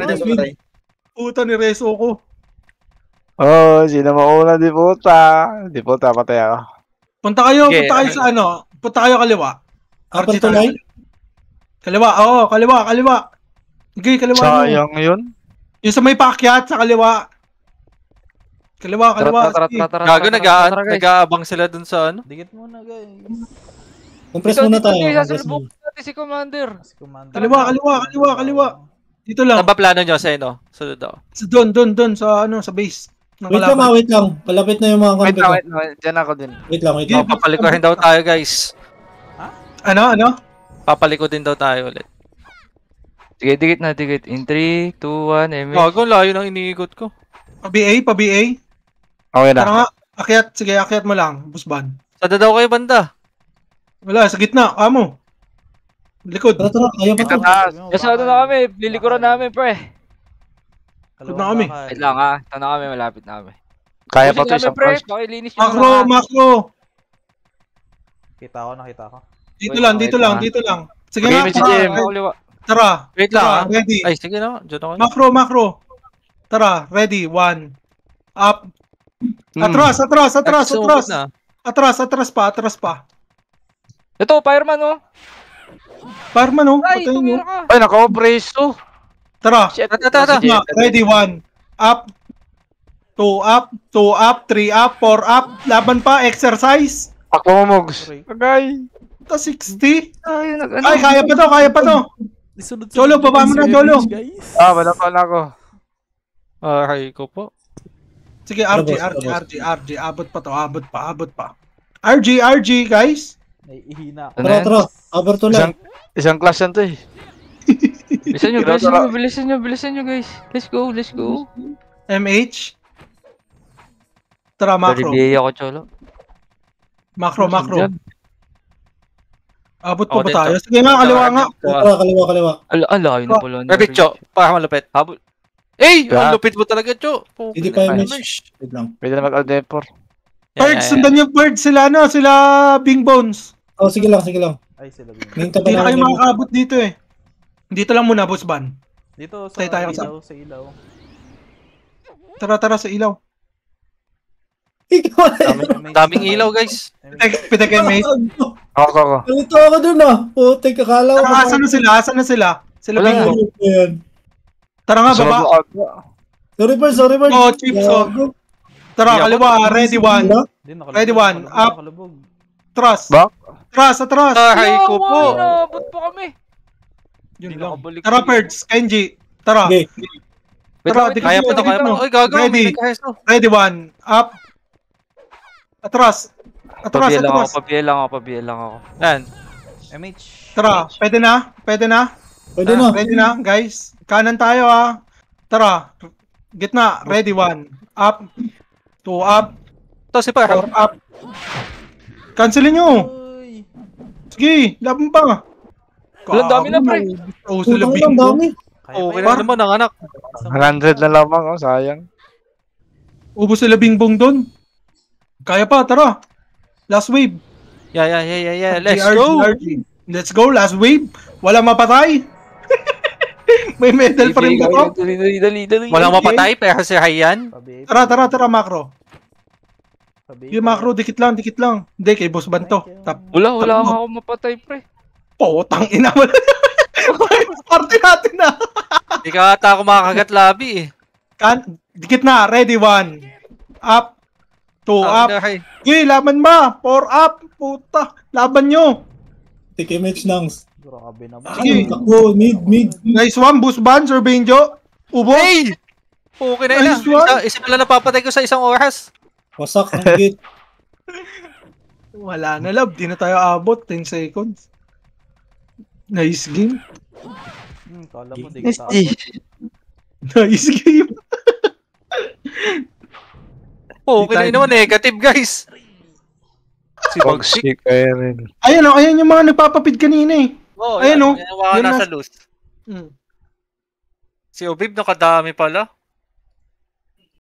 D: Puta ni Reso ko.
B: Sino mauna? Di puta, patay ako.
D: Punta kayo sa ano. Punta kayo kaliwa.
G: Kapal tulay?
D: Kaliwa. Okay, kaliwa.
B: Sayang yun.
D: Yung sa may paakyat, sa kaliwa. Kaliwa.
I: Gago, nag-aabang sila dun sa ano.
E: Dikit muna, guys.
G: Compress muna tayo.
A: Sasalubok natin si Commander.
D: Kaliwa. Dito lang.
I: Ano ba plano nyo sa ano? Sunod ako.
D: Doon sa base.
G: Wait lang. Palapit na yung mga
B: Wait
G: kampi ko.
B: lang. Diyan ako din.
G: Wait lang.
I: Papalikurin daw tayo, guys.
D: Ano?
I: Papalikurin daw tayo ulit.
A: Sige, dikit. In 3, 2, 1, MH.
I: Gago, layo ng iniikot ko.
D: Pa-BA.
B: Okay na.
D: Tara nga. Akyat mo lang. Busban.
I: Sada daw kayo banda.
D: Wala, sa gitna. Amo. Likod.
G: Tara. Ayaw pa to.
A: Kasado na kami. Lilikuran namin, pre.
D: Likod na kami.
A: Wait lang ha. Ito na kami. Malapit na kami.
B: Kaya pa to isang
A: pre.
B: first.
A: Pakilinis nyo.
D: Macro.
E: Nakita ko.
D: Dito lang. Sige nga. Tara.
I: Wait lang.
D: Ready.
I: Ay, sige na. Diyan ako.
D: Macro. Tara. Ready. 1. Up. Atras pa.
A: Ito, fireman oh. Ay,
D: Patayin nyo.
A: tumira ka.
B: Ay, naka-preso.
D: Tara.
I: Tata.
D: Ready, 1. Up. 2 up. 3 up. 4 up. Laban pa. Exercise.
B: Pakumumogs. Agay.
D: 60.
A: Ay,
D: Ay, kaya pa to. Cholo, baba mo na, Cholo.
B: Wala pa ako.
I: Aray ko po.
D: Sige, RG. Abot pa. RG, guys.
E: Ihina.
G: Tara. Cover tulay.
B: Isang class yan to eh.
A: Bilisan nyo guys. Let's go.
D: MH. Tara, macro.
A: Bibiyay ako, Cholo.
D: Macro. Abot pa ba tayo? Sige nga, kaliwa nga.
G: Kaliwa.
A: Alayo na pala.
I: Perfect, Cho. Para malupit.
A: Habol.
I: Ang lupit mo talaga, Cho.
G: Hindi pa yung match. Wait lang.
B: Pwede na mag-Aldepor.
D: Birds, sundan yung birds. Sila Bing Bones.
G: Sige lang.
E: Ay, sila.
D: Hindi na kayo makakabot dito eh. Dito lang muna, boss ban.
E: Dito sa ilaw.
D: Tara sa ilaw.
I: Daming ilaw, guys.
D: Pitek MH.
B: Ako.
G: Nalito ako dun ah. Putik, akala ko.
D: Asan na sila? Sila
A: Wala
D: bingo.
G: Yan.
D: Tara nga, baba.
G: Sorry, Bert. Sorry, Bert.
D: Oh, chips, oh. Tara, kaliwa. Ready, one. Ready, one. Up. Atras.
B: Back.
D: Atras, atras.
I: Ay, ko po.
A: Inabot pa kami.
D: Yun
A: Hindi
D: lang.
A: nakabalik.
D: Tara, Perds. Kenji. Tara.
G: Okay.
D: Tara,
A: Wait,
D: dikit
I: Kaya
D: mo,
I: pa to,
D: dikit
I: kaya pa
D: mo.
I: to. Uy, gago.
D: Ready.
I: May nagkaheso.
D: Ready, one. Up. Atras. Atras,
A: Pabiya lang ako,
D: atras.
A: pabiya lang ako.
I: Yan.
E: MH.
D: Tara, pwede na? Pwede na?
G: Pwede na.
D: Ready na, guys? Kanan tayo, ah. Tara. Gitna. Ready, one. Up. Two, up.
I: To, si Par.
D: Four, up. Cancelin nyo. Sige, laban pa.
A: Walang dami na, pre.
D: Oh, sila
G: Putang lang,
D: bingo.
G: dami.
I: Okay na naman ang anak.
B: 100 na lamang, oh, sayang.
D: Ubus sila bingbong doon. Kaya pa, tara. Last wave.
I: Yeah. Let's
D: GRG,
I: go.
D: GRG. Let's go, last wave. Wala mapatay. May medal pa rin ba to?
A: Dali.
I: Walang mapatay, pero si Ryan.
D: Tara, macro. Yung macro, dikit lang. Hindi, kay Boss Banto.
A: Wala nga ako mapatay, pre.
D: Potang ina mo. Party natin na.
I: Hindi ka ata ako makakagat labi eh.
D: Dikit na, ready, one. Up. Two, up.
I: Ay,
D: Okay, laban ba? Four up. Puta, laban nyo.
G: Take image nangs.
E: Grabe naman.
D: Sige.
G: Takbo, mid.
D: Nice one, Boost Ban, Sir Benjo. Ubo.
I: Hey! Okay na
D: Nice one.
I: yun. Isa pala napapatay ko sa isang oras.
G: Wasak ang gate.
D: Wala na, love. Di na tayo abot. 10 seconds. Nice game.
E: Kala mo, di
B: Yes,
E: kita.
D: Nice game.
I: Okay na yun naman, negative guys. Si Bagsik.
B: Toxic kaya rin.
D: Ayan yung mga nagpapapid kanina eh.
I: Oh,
D: Ayun,
I: yan.
D: oh.
I: Yan ang mga
D: Yan
I: nasa
D: na-
I: loose.
D: Hmm.
I: Si Obib nakadami pala.